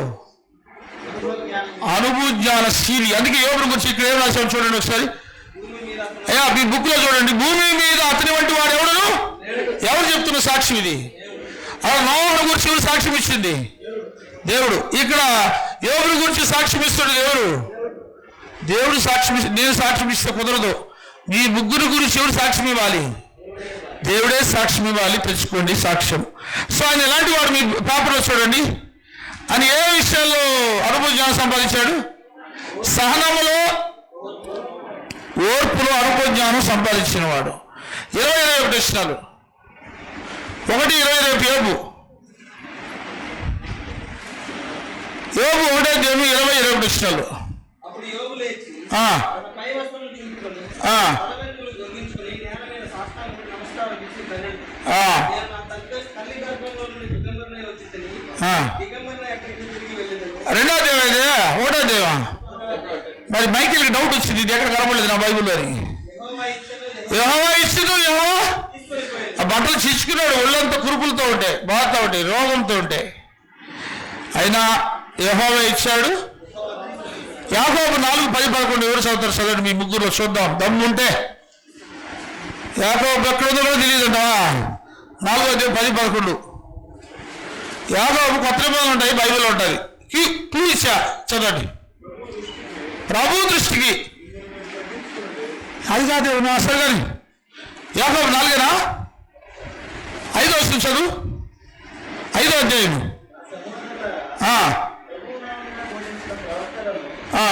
అనుభవ జ్ఞానశీలి. అందుకే యోబుని గురించి ఇక్కడ ఏం రాశాం చూడండి ఒకసారి. అయ్యా మీ బుక్ లో చూడండి. భూమి మీద అతని వంటి వాడు ఎవడును? ఎవరు చెప్తున్న సాక్ష్యం ఇది? అలా నోహుని గురించి ఎవరు సాక్ష్యం ఇచ్చింది? దేవుడు. ఇక్కడ యోబుని గురించి సాక్ష్యం ఇస్తాడు ఎవరు? దేవుడు సాక్ష్యం. నేను సాక్ష్యం ఇస్తే కుదరదు. మీ ముగ్గురు గురించి ఎవరు సాక్ష్యం ఇవ్వాలి? దేవుడే సాక్ష్యం ఇవ్వాలి. తెచ్చుకోండి సాక్ష్యం. సో ఆయన ఎలాంటి వాడు? మీ పేపర్లో చూడండి. అని ఏ విషయాల్లో అనుభవ జ్ఞానం సంపాదించాడు? సహనములో, ఓర్పులో అనుభవ జ్ఞానం సంపాదించిన వాడు. 21 విషయాలు. 1:20 రేపు యోబు 1:21 విషయాలు. అప్పుడు యోబు లేచి ఆ తన పై వస్త్రములు చింపుకొని ఆ తలవెంట్రుకలు దొంగిలించుకొని నేల మీద సాష్టాంగపడి నమస్కారం చేసి తండ్రి, ఆ నేను నా తల్లి గర్భంలో నుండి దిగంబరునై వచ్చితిని. దిగంబరునై ఎక్కడికి తిరిగి వెళ్ళేదను. 2వ దేవా ఇది 1వ దేవా. మరి మైకిల్కి డౌట్ వచ్చింది, ఇది ఎక్కడ కనపడలేదు నా బైబిల్లో అని. యెహోవా ఇచ్చును, యెహోవా ఆ బట్టలు చిచ్చుకున్నాడు. ఒళ్ళంతా కురుపులతో ఉంటాయి, బాధతో ఉంటాయి, రోగంతో ఉంటాయి. అయినా యెహోవా ఇచ్చాడు. యాకోబు 4:10-11 ఎవరు చదువుతారు? చదవండి మీ ముగ్గురు చూద్దాం దమ్ముంటే. యాకోబు ఎక్కడుందో తెలియదంట. 4:10-11 యాకోబు కొత్త నిబంధనలు ఉంటాయి, బైబిల్లో ఉంటుంది. క్లూ ఇచ్చా, చదవండి. ప్రభు దృష్టికి అది కాదు నా అసలు కానీ. యాకోబు 4 5వ వచనం చదువు. 5వ అధ్యాయం.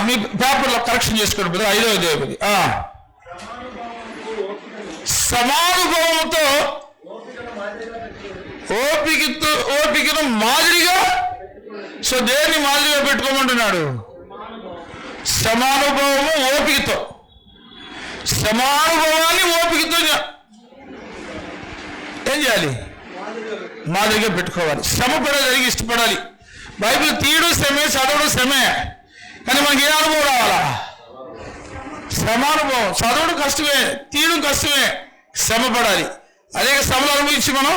మీ పేపర్లో కరెక్షన్ చేసుకోండి బ్రదర్. 5వ అధ్యాయం ఇది. సమానుభవంతో ఓపికను మాదిరిగా. సో దేన్ని మాదిరిగా పెట్టుకోమంటున్నాడు? సమానుభవము ఓపికతో. సమానుభవాన్ని ఓపికతో ఏం చేయాలి? మాదిరిగా పెట్టుకోవాలి. శ్రమ పడేదానికి ఇష్టపడాలి. బైబిల్ తీయడం శ్రమే, చదవడం శ్రమే. కానీ మనకి ఏ అనుభవం రావాలా? శ్రమానుభవం. చదవడం కష్టమే, తీయడం కష్టమే, శ్రమ పడాలి. అదే శ్రమలు అనుభవించి మనం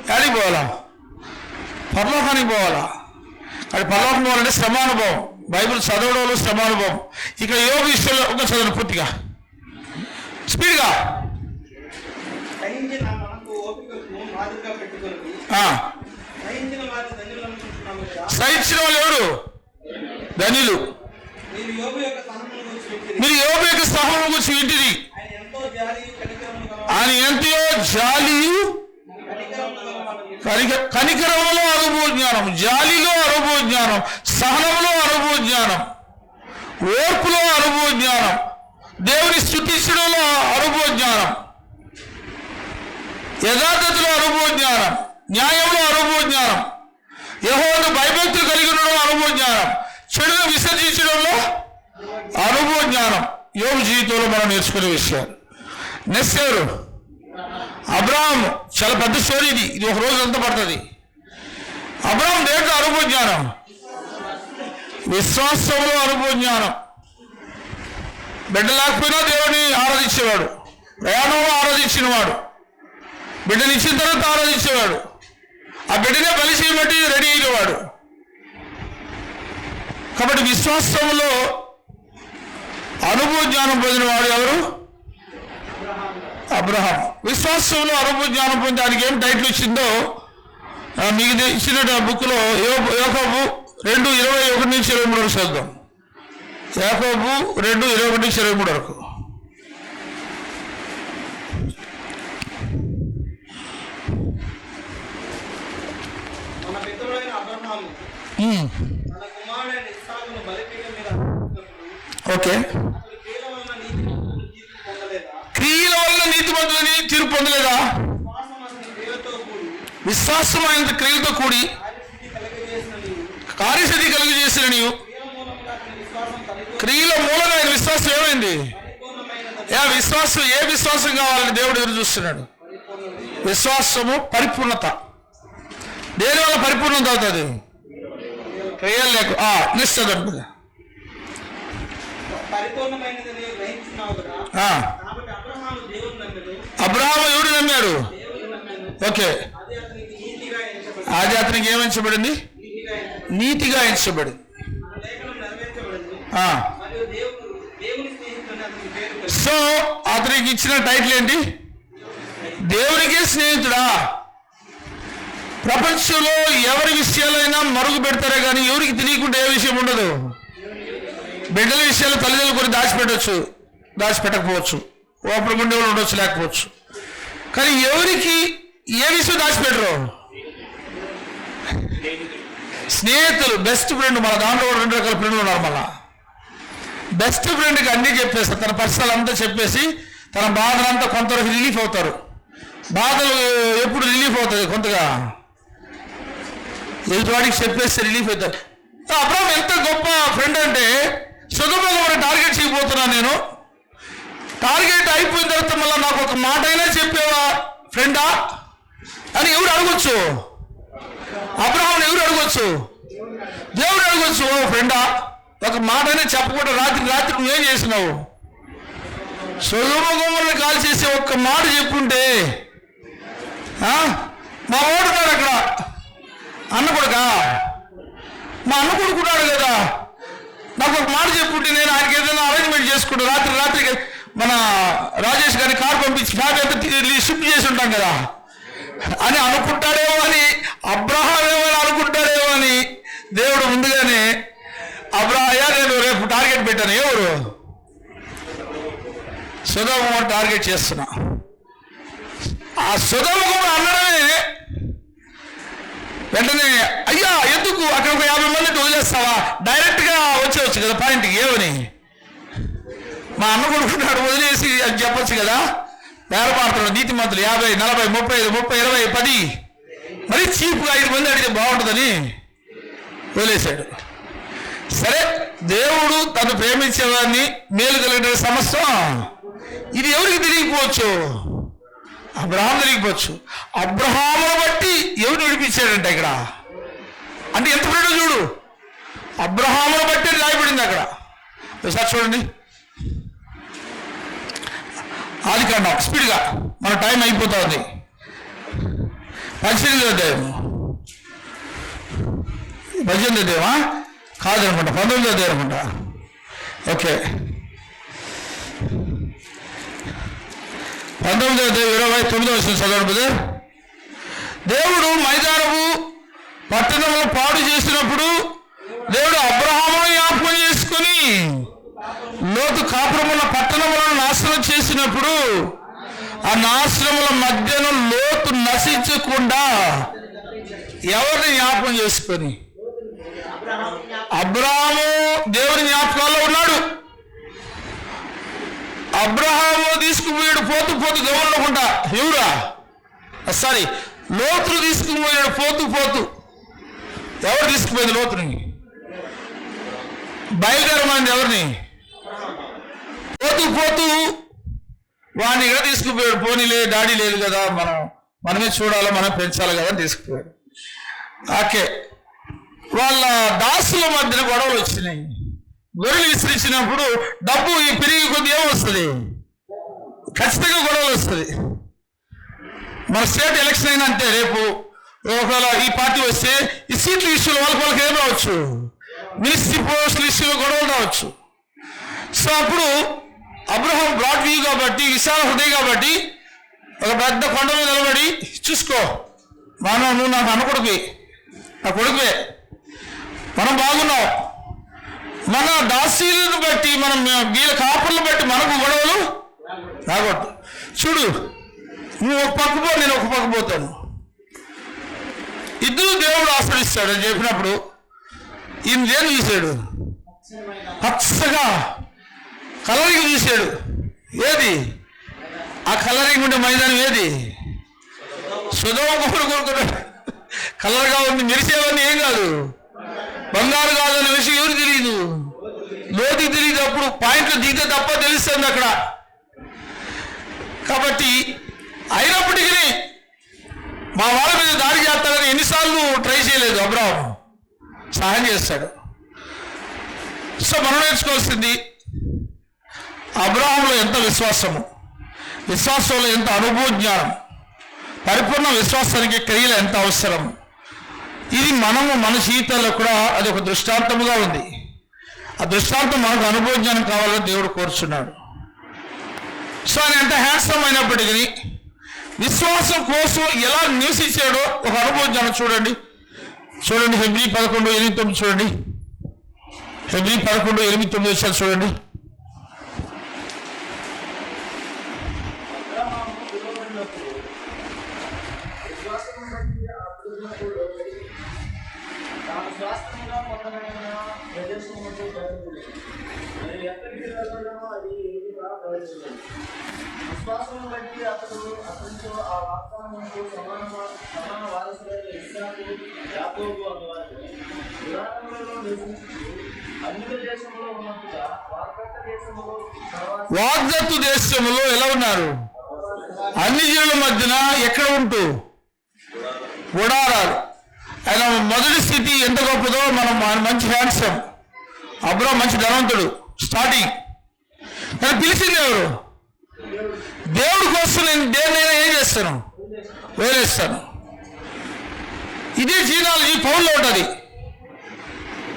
ఎక్కడికి పోవాలా? పరలోకానికి పోవాలా? అది పరలోకం పోవాలంటే శ్రమానుభవం. బైబిల్ చదవడంలో శ్రమానుభవం. ఇక యోగ విషయంలో ఒక చదవడం పూర్తిగా స్పీడ్గా. సహించిన మనకు ఓపికను మాదిరిగా పెట్టుకొని సహించిన వారి ధన్యులు అనుకుంటున్నాము కదా. సహించిన వాళ్ళు ఎవరు? ధన్యులు. మీరు యోబు యొక్క సహనమును గురించి వింటిరి. మీరు యోబు యొక్క సహనం గురించి వింటిరి. ఆయన ఎంతో జాలియు కనికరమును గలవాడు. ఆయన ఎంతో జాలియు కనికరమును గలవాడు. కనికరములో అనుభవ జ్ఞానం, జాలిలో అనుభవ జ్ఞానం, సహనంలో అనుభవ జ్ఞానం, ఓర్పులో అనుభవ జ్ఞానం, దేవుని స్తుతించడంలో అనుభవ జ్ఞానం, యథార్థతలో అనుభవ జ్ఞానం, న్యాయంలో అనుభవ జ్ఞానం, యెహోవాను భయభక్తులు కలిగి ఉండడం అనుభవ జ్ఞానం, చెడును విసర్జించడంలో అనుభవ జ్ఞానం. యోబు జీవితంలో మనం నేర్చుకునే విషయాలు. నెక్స్ట్ ఎవరు? అబ్రహాము. చాలా పెద్ద స్టోరీ ఇది. ఇది ఒక రోజు అంతా పడుతుంది. అబ్రహాం దేంట్లో అనుభవ జ్ఞానం? విశ్వాసంలో అనుభవ జ్ఞానం. బిడ్డ లేకపోయినా దేవుని ఆరాధించేవాడు, ప్రయాణంలో ఆరాధించినవాడు, బిడ్డని ఇచ్చిన తర్వాత ఆరాధించేవాడు, ఆ బిడ్డనే బలి చేయబట్టి రెడీ అయినవాడు. కాబట్టి విశ్వాసంలో అనుభవ జ్ఞానం పొందినవాడు ఎవరు? అబ్రహాం. విశ్వాసంలో అనుభవ జ్ఞానం పొందడానికి ఏం టైటిల్ ఇచ్చిందో మీకు ఇచ్చిన బుక్లో యాకోబు 2:21-23 వరకు చదువుదాం. యాకోబు 2:21-23 వరకు. మన పితరుడైన అబ్రహాము తన కుమారుడైన ఇస్సాకును బలిపీఠం మీద అర్పించినప్పుడు ఓకే. అతడు క్రియల వలన నీతిమంతులను తీర్పు పొందలేదా? క్రియల వల్ల నీతిమంతులని తీర్పు పొందలేదా? విశ్వాసం ఆయన క్రియలతో కూడి కార్యసిద్ధి కలుగజేసిన నీవు క్రియల మూలంగా ఆయన విశ్వాసం ఏమైంది? విశ్వాసం ఏ విశ్వాసం కావాలని దేవుడు ఎదురు చూస్తున్నాడు? విశ్వాసము పరిపూర్ణత. దేని వల్ల పరిపూర్ణత అవుతుంది? క్రియలు లేక నిశ్చయం అంటుంది. అబ్రహాము ఎవడు నమ్మాడు? ఓకే. అది అతనికి ఏమించబడింది? నీతిగా ఎంచబడింది. సో అతనికి ఇచ్చిన టైటిల్ ఏంటి? దేవునికే స్నేహితుడా. ప్రపంచంలో ఎవరి విషయాలైనా మరుగు పెడతారే కానీ ఎవరికి తెలియకుండా ఏ విషయం ఉండదు. బిడ్డల విషయాలు తల్లిదండ్రులు కొన్ని దాచిపెట్టవచ్చు, దాచిపెట్టకపోవచ్చు, ఓపెన్ గుండెలు ఉండొచ్చు, లేకపోవచ్చు. కానీ ఎవరికి ఏ విషయం దాచిపెట్టరు? స్నేహితులు, బెస్ట్ ఫ్రెండ్. మన దాంట్లో 2 రకాల ఫ్రెండ్లు ఉన్నారు. మళ్ళా బెస్ట్ ఫ్రెండ్కి అన్నీ చెప్పేస్తారు, తన పర్సనల్ అంతా చెప్పేసి తన బాధలంతా కొంతవరకు రిలీఫ్ అవుతారు. బాధలు ఎప్పుడు రిలీఫ్ అవుతుంది? కొంతగా ఎదుటివాడికి చెప్పేస్తే రిలీఫ్ అవుతారు. అబ్రహాం ఎంత గొప్ప ఫ్రెండ్ అంటే, సుగమగా టార్గెట్ చేయబోతున్నాను నేను, టార్గెట్ అయిపోయిన తర్వాత మళ్ళీ నాకు ఒక మాట అయినా చెప్పేవా ఫ్రెండా అని ఎవరు అడగొచ్చు? అబ్రహాంని ఎవరు అడగొచ్చు? దేవుడు అడగొచ్చు. ఓ ఫ్రెండా, ఒక మాట అయినా చెప్పకుండా రాత్రి నువ్వేం చేసినావు? సొదొమ కాల్ చేసి ఒక్క మాట చెప్పుంటే, మా ఓడున్నాడు అక్కడ అన్న కొడుకా, మా అన్న కొడుకున్నాడు కదా, నాకు ఒక మాట చెప్పుంటే నేను ఆయనకి ఏదైనా అరేంజ్మెంట్ చేసుకుంటా, రాత్రికి మన రాజేష్ గారిని కారు పంపించి ఫ్యామిలీ అంతా షిఫ్ట్ చేసి ఉంటాం కదా అని అనుకుంటాడేమో అని, అబ్రహాం ఏమని అనుకుంటాడేమో అని దేవుడు ముందుగానే అబ్రహాయా నేను రేపు టార్గెట్ పెట్టాను. ఎవరు? సొదొమ టార్గెట్ చేస్తున్నా. ఆ సొదొమ అనడమే వెంటనే, అయ్యా ఎందుకు అక్కడ ఒక 50 మంది వదిలేస్తావా, డైరెక్ట్గా వచ్చేవచ్చు కదా పాయింట్కి. ఏమని? మా అన్న కొడుకున్నాడు వదిలేసి అని చెప్పచ్చు కదా. వేరపాడుతున్నాడు నీతి మంత్రులు 50, 40, 35, 30, 20, 10 మరి చీప్గా 5 మంది అడిగితే బాగుంటుందని వదిలేశాడు. సరే, దేవుడు తను ప్రేమించేవాడిని మేలు కలిగిన సమస్య ఇది ఎవరికి తెలియకపోవచ్చు? అబ్రహాం తెలియకపోవచ్చు. అబ్రహామును బట్టి ఎవరు విడిపించాడంటే ఇక్కడ అంటే ఎంత ఫ్రెండ్ చూడు. అబ్రహామును బట్టి రాయబడింది అక్కడ. ఒకసారి చూడండి, ఆదికాండం స్పీడ్గా, మన టైం అయిపోతుంది. 18వ అధ్యాయం, 18వ అధ్యాయమా కాదనుకుంటా, 19వ అధ్యాయం అనుకుంటా. ఓకే, 19వ అధ్యాయం 29వ వచనం చదవండి. దేవుడు మైదానము పట్టణము పాడు చేసినప్పుడు దేవుడు అబ్రహామును జ్ఞాపకం చేసుకుని లోతు కాపురముల పట్టణములను నాశనం చేసినప్పుడు ఆ నాశనముల మధ్యను లోతు నశించకుండా ఎవరిని జ్ఞాపకం చేసుకొని? అబ్రహాము దేవుని జ్ఞాపకాల్లో ఉన్నాడు. అబ్రహాము తీసుకుపోయాడు పోతూ గమనకుండా. ఎవరా? సారీ, లోతును తీసుకుపోయాడు పోతూ. ఎవరు తీసుకుపోయింది లోతుని? బయలుదేరమంది ఎవరిని? పోతూ వాడిని ఇక్కడ తీసుకుపోయాడు. పోనీలే, డాడీ లేదు కదా, మనమే చూడాలి, మనం పెంచాలి కదా అని తీసుకుపోయాడు. ఓకే, వాళ్ళ దాసుల మధ్యన గొడవలు వచ్చినాయి. గొర్రెలు విసిరించినప్పుడు డబ్బు పెరిగి కొద్ది ఏమొస్తుంది? ఖచ్చితంగా గొడవలు వస్తుంది. మన స్టేట్ ఎలక్షన్ అయినా అంతే. రేపు ఒకవేళ ఈ పార్టీ వస్తే ఈ సీట్ల విషయంలో వాళ్ళకి ఏం రావచ్చు, మినిస్ట్రీ పోస్టుల విషయంలో గొడవలు రావచ్చు. సో అప్పుడు అబ్రహాం బ్రాడ్ వ్యూ కాబట్టి, విశాల హృదయం కాబట్టి ఒక పెద్ద కొండ మీద నిలబడి, చూసుకో నువ్వు నాకు అన్న కొడుకువి, నా కొడుకువే, మనం బాగున్నాం. మన దాసీలను బట్టి, మనం వీళ్ళ కాపులను బట్టి మనకు గొడవలు రాకూడదు. చూడు, నువ్వు ఒక పక్క పో, నేను ఒక పక్క పోతాను, ఇద్దరు దేవుడు ఆశ్రయిస్తాడు అని చెప్పినప్పుడు ఈయన దేని చూశాడు? పచ్చగా కలరింగ్ చూశాడు. ఏది ఆ కలరింగ్ ఉండే మైదానం? ఏది? సుధమ కోరుకుంటున్నాడు. కలర్గా ఉంది, మెరిసేవన్నీ ఏం కాదు, బంగారు కాదన్న విషయం ఎవరు తెలియదు, లోతుకి తెలియదు. అప్పుడు పాయింట్లు దిగితే తప్ప తెలుస్తుంది అక్కడ. కాబట్టి అయినప్పటికీ మా వాళ్ళ మీద దాడి చేస్తాడని ఎన్నిసార్లు ట్రై చేయలేదు అబ్రాహాము, సహాయం చేస్తాడు. సో మనం నేర్చుకోవాల్సింది అబ్రాహాములో ఎంత విశ్వాసము, విశ్వాసంలో ఎంత అనుభవ జ్ఞానం, పరిపూర్ణ విశ్వాసానికి క్రియలు ఎంత అవసరం. ఇది మన జీవితాల్లో కూడా అది ఒక దృష్టాంతముగా ఉంది. ఆ దృష్టాంతం మనకు అనుభవ జ్ఞానం కావాలని దేవుడు కోరుచున్నాడు. సో ఆయన ఎంత హ్యాండ్సమ్ అయినప్పటికీ విశ్వాసం కోసం ఎలా నివసించాడో ఒక అనుభవ జ్ఞానం చూడండి. హెబ్రీ 11:8-9 చూడండి. హెబ్రీ 11:8-9 చూడండి. విశ్వాసం బట్టి అతనితో ఆ వాగ్దానమునకు సమాన వారసులైన ఇస్సాకు, యాకోబు అనేవారు పురాణములలో నివసించి అన్య దేశంలో ఉన్నట్టుగా వాగ్దత్తు దేశంలో ఎలా ఉన్నారు? అన్ని జీవుల మధ్యన ఎక్కడ ఉంటూ గుడారాలు. ఆయన మొదటి స్థితి ఎంత గొప్పదో. మనం మంచి హ్యాండ్సమ్, అబ్రాహాం మంచి ధనవంతుడు స్టార్టింగ్, కానీ పిలిచింది ఎవరు? దేవుడి కోసం నేను దేన్నైనా ఏం చేస్తాను? వేరేస్తాను. ఇదే జీనాలు ఈ పౌరులో ఉంటుంది.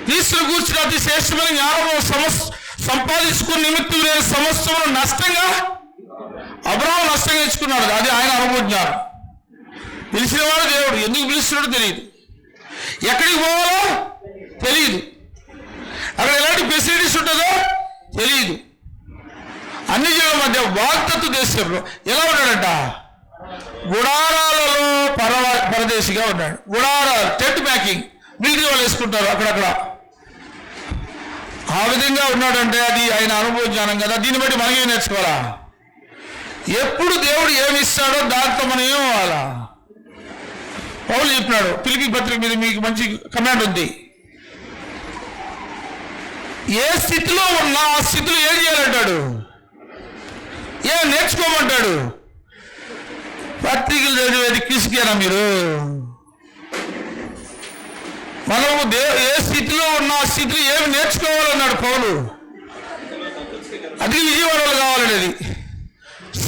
క్రీస్తును కూర్చుని అతి శ్రేష్టమైన జ్ఞానము సంపాదించుకున్న నిమిత్తం లేని సమస్యను నష్టంగా అబ్రాహాం నష్టంగా ఇచ్చుకున్నాడు. అది ఆయన అనుభవ జ్ఞానం. పిలిచినవాడు దేవుడు, ఎందుకు పిలుస్తున్నాడో తెలియదు, ఎక్కడికి పోవాలో తెలియదు, అక్కడ ఎలాంటి ఫెసిలిటీస్ ఉంటుందో తెలియదు. అన్ని జీవుల మధ్య వాగ్దత్తు దేశంలో ఎలా ఉన్నాడంట? గుడారాలలో పరదేశిగా ఉన్నాడు. గుడారాలు, టెంట్ మేకింగ్, మిలిటరీ వాళ్ళు వేసుకుంటారు అక్కడక్కడ. ఆ విధంగా ఉన్నాడంటే అది ఆయన అనుభవ జ్ఞానం కదా. దీన్ని బట్టి మనం ఏం నేర్చుకోవాలా? ఎప్పుడు దేవుడు ఏమి ఇస్తాడో దాంతో మనం ఏం అవ్వాలా? పౌలు చెప్పినాడు, ఫిలిప్పీ పత్రిక మీద మీకు మంచి కమాండ్ ఉంది. ఏ స్థితిలో ఉన్నా ఆ స్థితిలో ఏం చేయాలంటాడు? ఏం నేర్చుకోమంటాడు? పత్రికలు చదివేది కిసుకేనా మీరు? మనము ఏ స్థితిలో ఉన్న ఆ స్థితిలో ఏమి నేర్చుకోవాలన్నాడు పౌలు. అది విజయవాడలో కావాలనేది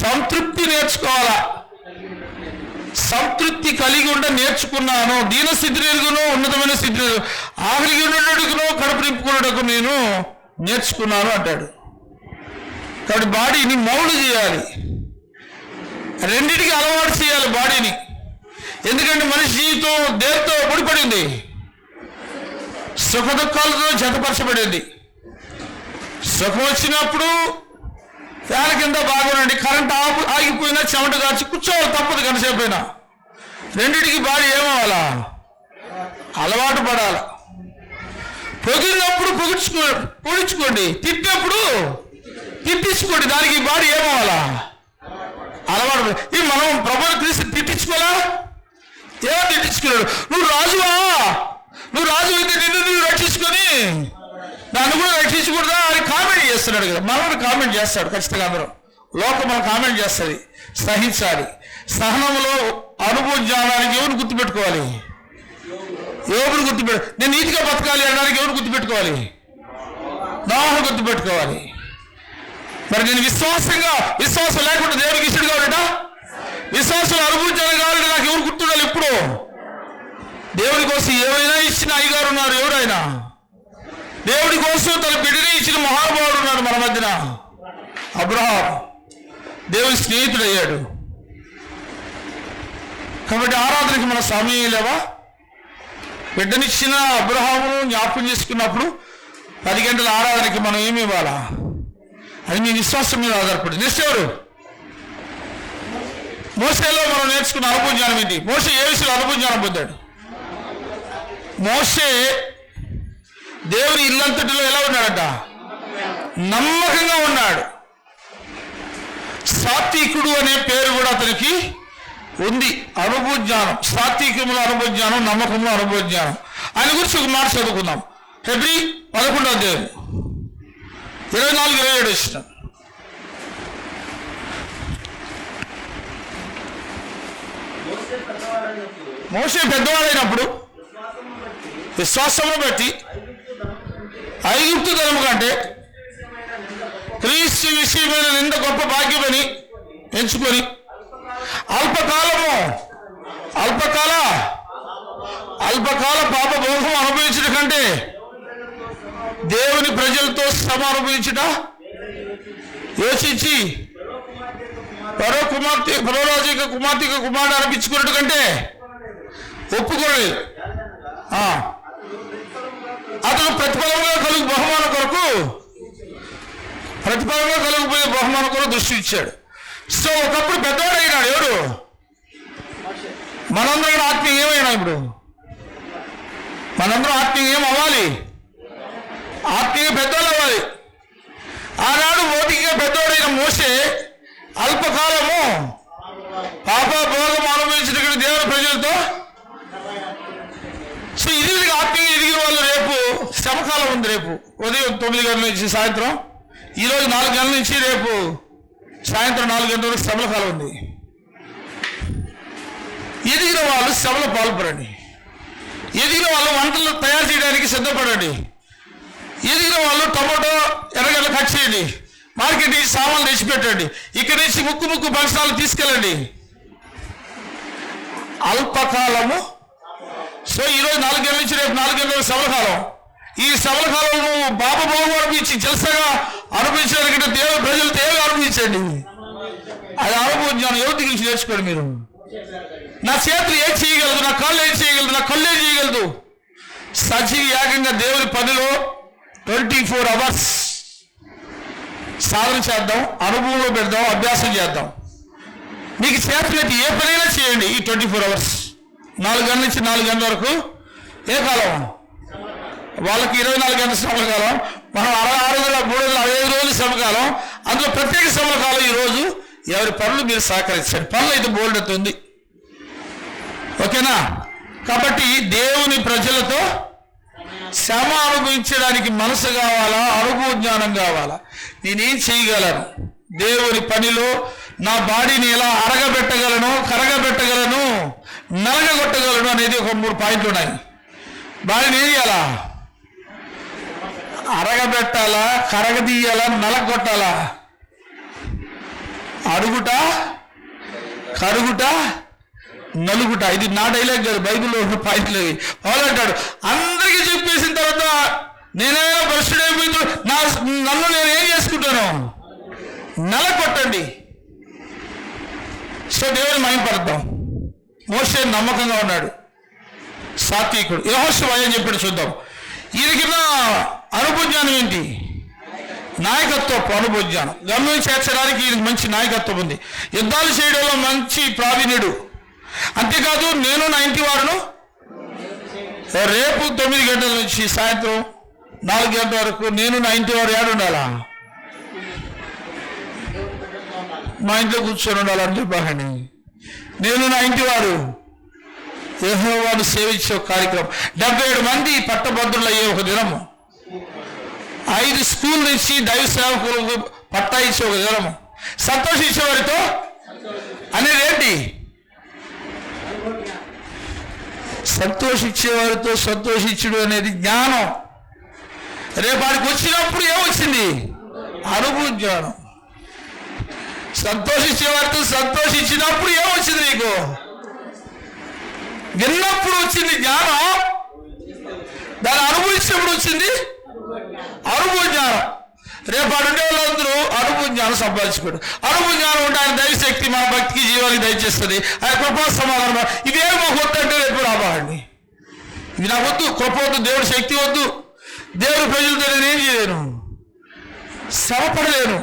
సంతృప్తి నేర్చుకోవాలా. సంతృప్తి కలిగి ఉండ నేర్చుకున్నాను. దీన స్థితి ఎరుగును, ఉన్నతమైన స్థితి ఆఖరికి ఉండేటట్టుకును, కడుపు నింపుకున్నట్టుకు నేను నేర్చుకున్నాను అంటాడు. కాబట్టి బాడీని మౌల్డ్ చేయాలి, రెండింటికి అలవాటు చేయాలి బాడీని. ఎందుకంటే మనిషి జీవితం దేంతో ముడిపడింది? సుఖ దుఃఖాలతో జతపరచబడింది. సుఖం వచ్చినప్పుడు ఫ్యాన్ కింద బాగుండండి, కరెంట్ ఆగిపోయినా చెమట కాచి కూర్చోవాలి, తప్పదు కనసేపోయినా. రెండింటికి బాడీ ఏమవ్వాలా? అలవాటు పడాలి. పొగిడినప్పుడు పొగించుకోండి, తిట్టినప్పుడు తిట్టించుకోండి. దానికి బాడీ ఏమవ్వాలా? అలవాటు. ఈ మనం ప్రభువుని క్రీస్తు తిట్టించుకోవాలా? ఏమో తిట్టించుకున్నాడు. నువ్వు రాజువా, నువ్వు రాజు అయితే నిన్ను నువ్వు రక్షించుకొని నన్ను కూడా రక్షించకూడదా అని కామెంట్ చేస్తున్నాడు కదా. మనల్ని కామెంట్ చేస్తాడు ఖచ్చితంగా. అందరూ లోకం మనం కామెంట్ చేస్తుంది. సహించాలి. సహనంలో అనుభవ జ్ఞానానికి ఎవరు గుర్తుపెట్టుకోవాలి? ఎవరు గుర్తుపెట్టు? నేను నీతిగా బతకాలి అనడానికి ఎవరు గుర్తుపెట్టుకోవాలి? నోహు గుర్తుపెట్టుకోవాలి. మరి నేను విశ్వాసం లేకుండా దేవుడికి ఇష్టడు కావాలట. విశ్వాసం అనుభవ జ్ఞానం కావాలంటే నాకు ఎవరు గుర్తుండాలి? ఇప్పుడు దేవుడి కోసం ఏమైనా ఇచ్చిన అయ్యగారు ఉన్నారు. ఎవరైనా దేవుడి కోసం తన బిడ్డనే ఇచ్చిన మహానుభావుడు ఉన్నాడు మన మధ్యన. అబ్రహాం దేవుని స్నేహితుడయ్యాడు. కాబట్టి ఆరాధనకి మన సమయం లేవా? బిడ్డనిచ్చిన అబ్రహామును జ్ఞాపకం చేసుకున్నప్పుడు 10 గంటల ఆరాధనకి మనం ఏమి ఇవ్వాలా? అది మీ విశ్వాసం మీద ఆధారపడి. నెక్స్ట్ ఎవరు? మోసేలో మనం నేర్చుకున్న అనుభవ జ్ఞానం ఏంటి? మోసే ఏ విషయంలో అనుభవ జ్ఞానం పొందాడు? మోసే దేవుని ఇల్లంతటిలో ఎలా ఉన్నాడట? నమ్మకంగా ఉన్నాడు. సాత్వికుడు అనే పేరు కూడా అతనికి ఉంది. అనుభవ జ్ఞానం, సాత్వికములో అనుభవ జ్ఞానం, నమ్మకంలో అనుభవ జ్ఞానం. ఆయన గురించి ఒక మాట చదువుకుందాం. హెబ్రీ 11వ అధ్యాయం 24-27 వచ్చిన. మోసే పెద్దవాడైనప్పుడు విశ్వాసమును బట్టి ఐగుప్తు ధనము కంటే క్రీస్తు విషయమైన నింద గొప్ప భాగ్యమని ఎంచుకొని అల్పకాల పాప భోగం అనుభవించడం కంటే దేవుని ప్రజలతో శ్రమ అనుభవించుట యోచించి పరోరాజు యొక్క కుమార్తె అనిపించుకున్నట్టు కంటే ఒప్పుకోలేదు. అతను ప్రతిఫలంగా కలుగు బహుమానం కొరకు దృష్టి ఇచ్చాడు. సో ఒకప్పుడు పెద్దవాడు అయినాడు. ఎవడు? మనందరం ఆత్మీయ ఏమైనా ఇప్పుడు మనందరం ఆత్మీయ ఏం అవ్వాలి? ఆత్మీయ పెద్దవాళ్ళు అవ్వాలి. ఆనాడు భౌతికంగా పెద్దవాడైన మోసే అల్పకాలము పాప భోగం అనుభవించిన దేవుని ప్రజలతో. సో ఇది ఆత్మీయ ఎదిగిన వాళ్ళు రేపు శ్రమకాలం ఉంది. రేపు ఉదయం 9 గంటల నుంచి సాయంత్రం, ఈరోజు 4 గంటల నుంచి రేపు సాయంత్రం 4 గంటల వరకు శ్రమల కాలం ఉంది. ఎదిగిన వాళ్ళు శ్రమలో పాల్పడండి. ఎదిగిన వాళ్ళు వంటలు తయారు చేయడానికి సిద్ధపడండి. ఎదిగిన వాళ్ళు టమాటో ఎర్రగడ్డలు కట్ చేయండి. మార్కెట్ నుంచి సామాన్లు తెచ్చిపెట్టండి. ఇక్కడి నుంచి ముక్కు ఫంక్షనాలు తీసుకెళ్ళండి. అల్పకాలము. సో ఈరోజు 4 గంటల నుంచి రేపు 4 గంటల శ్రమకాలం. ఈ శ్రమకాలం నువ్వు పాపభోగం అనిపించి జలసగా అనుభవించడానికి దేవుని ప్రజలతో ఏమి అనుభవించండి. అది అనుభవ జ్ఞానం ఎవరి గురించి నేర్చుకోండి. మీరు నా చేతులు ఏం చేయగలదు, నా కాళ్ళు ఏం చేయగలదు, నా కళ్ళు ఏం చేయగలదు. సజీవ యాగంగా దేవుని పనిలో 24 hours సాధన చేద్దాం, అనుభవంలో పెడదాం, అభ్యాసం చేద్దాం. మీకు చేతులైతే ఏ పనైనా చేయండి. ఈ 24 hours 4 గంటల నుంచి 4 గంటల వరకు ఏ కాలం? వాళ్ళకి 24 గంటల శ్రమకాలం, మనం 365 రోజులు శ్రమకాలం. అందులో ప్రత్యేక శ్రమకాలం ఈరోజు. ఎవరి పనులు మీరు సహకరించండి. పనులు అయితే బోల్డ్ అవుతుంది. ఓకేనా? కాబట్టి దేవుని ప్రజలతో శ్రమ అనుభవించడానికి మనసు కావాలా? అనుభవ జ్ఞానం కావాలా? నేనేం చేయగలను? దేవుని పనిలో నా బాడీని ఎలా అరగబెట్టగలను, కరగబెట్టగలను, నలగగొట్టగలను అనేది ఒక 3 పాయింట్లు ఉన్నాయి. బాడీని ఏం చేయాలా? అరగబెట్టాలా, కరగదీయాలా, నలగొట్టాలా? అడుగుట, కరుగుట, నలుగుట. ఇది నా డైలాగ్ కాదు, బైబిల్లో ఉన్న పాయింట్లు. వాళ్ళు అంటాడు అందరికీ చెప్పేసిన తర్వాత నేనేమో భ్రష్టుడైపోయింది, నన్ను నేను ఏం చేసుకుంటాను? నలగొట్టండి. సో దేవుని మహిమపడతాం. మోసే నమ్మకంగా ఉన్నాడు, సాత్వికుడు. యెహోషువ అని చెప్పాడు. చూద్దాం. ఈయనకిన్న అనుభవ జ్ఞానం ఏంటి? నాయకత్వపు అనుభవ జ్ఞానం. గమ్యం చేర్చడానికి ఈయనకి మంచి నాయకత్వం ఉంది. యుద్ధాలు చేయడంలో మంచి ప్రావీణ్యుడు. అంతేకాదు, నేను నా ఇంటి వారును రేపు 9 గంటల నుంచి సాయంత్రం 4 గంటల వరకు నేను నా ఇంటి వారు ఏడు ఉండాలా? మా ఇంట్లో కూర్చొని ఉండాలని చెప్పాలని. నేను నా ఇంటి వారు యెహోవాను సేవించే ఒక కార్యక్రమం. 77 మంది పట్టభద్రులు అయ్యే ఒక దినము. 5 స్కూల్ నుంచి దైవ సేవకులకు పట్టా ఇచ్చే ఒక దినము. సంతోషించేవారితో అనేది ఏంటి? సంతోషించేవారితో సంతోషించుడు అనేది జ్ఞానం. రేపు వాడికి వచ్చినప్పుడు ఏమొచ్చింది? అనుభవ జ్ఞానం. సంతోషించేవారితో సంతోషించినప్పుడు ఏమొచ్చింది? నీకు విన్నప్పుడు వచ్చింది జ్ఞానం. దాన్ని అనుభవించినప్పుడు వచ్చింది అనుభవ జ్ఞానం. రేపు అడుండే వాళ్ళందరూ అనుభవ జ్ఞానం సంపాదించుకోండి. అనుభవ జ్ఞానం ఉంటే ఆయన దైవశక్తి మన భక్తికి జీవానికి దయచేస్తుంది. ఆయన కృపా సమాధానం. ఇవేమి మాకు వద్దు అంటే రేపు రాబాడండి. ఇవి నాకు వద్దు, కృప వద్దు, దేవుడి శక్తి వద్దు, దేవుడి ప్రజలతో నేనేం చేయలేను, శ్రమపడలేను.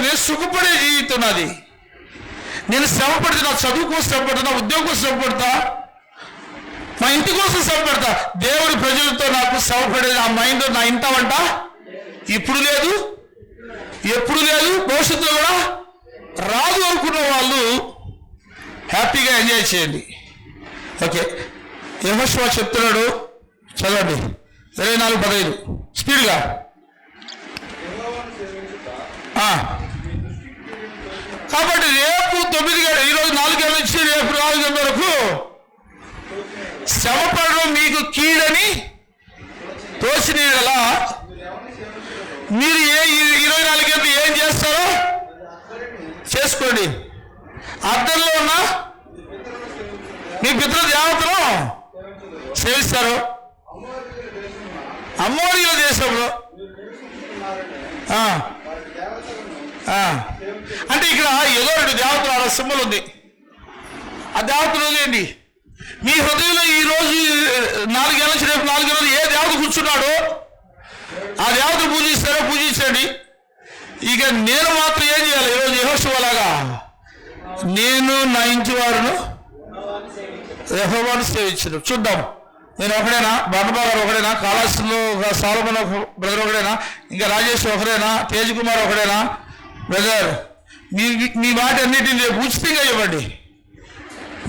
నేను సుఖపడే జీవితం నాది. నేను శ్రమపడితే నా చదువు కోసం శ్రమపడతా, నా ఉద్యోగం కోసం శ్రమపడతా, మా ఇంటి కోసం శ్రమపడతా. దేవుడి ప్రజలతో నాకు శ్రమపడేది నా మైండ్, నా ఇంట వంట ఇప్పుడు లేదు, ఎప్పుడు లేదు, భవిష్యత్తులో కూడా రాదు అనుకున్న వాళ్ళు హ్యాపీగా ఎంజాయ్ చేయండి. ఓకే, యెహోషువ చెప్తున్నాడు, చదవండి 24:15 స్పీడ్గా. కాబట్టి రేపు 9 గంటలు, ఈరోజు 4 గంటల నుంచి రేపు 4 గంటల వరకు శ్రమపడడం మీకు కీడని తోచిన యెడల మీరు 24 గంటలు ఏం చేస్తారో చేసుకోండి. అర్థంలో ఉన్న మీ పితృ దేవతను సేవిస్తారు. అమోరీయుల దేశంలో అంటే ఇక్కడ ఏదో 2 దేవతలు అలా సింబల్ ఉంది. ఆ దేవతలు ఏంటి? మీ హృదయంలో ఈ రోజు 4 గంటల నుంచి రేపు 4 గంటలు ఏ దేవత కూర్చున్నాడో ఆ దేవతను పూజిస్తారో పూజించండి. ఇక నేను మాత్రం ఏం చేయాలి? ఈరోజు యెహోషువ లాగా నేను నా ఇంటి వారును యెహోవాను సేవించను. చూద్దాం, నేను ఒకడేనా? బర్నబా గారు ఒకడేనా? కాళాస్తిలో సాలమన్ బ్రదర్ ఒకడేనా? ఇంకా రాజేష్ ఒకడేనా? తేజ్ కుమార్ ఒకడేనా? బ్రదర్, మీ మాట అన్నిటిని రేపు ఉచితంగా ఇవ్వండి.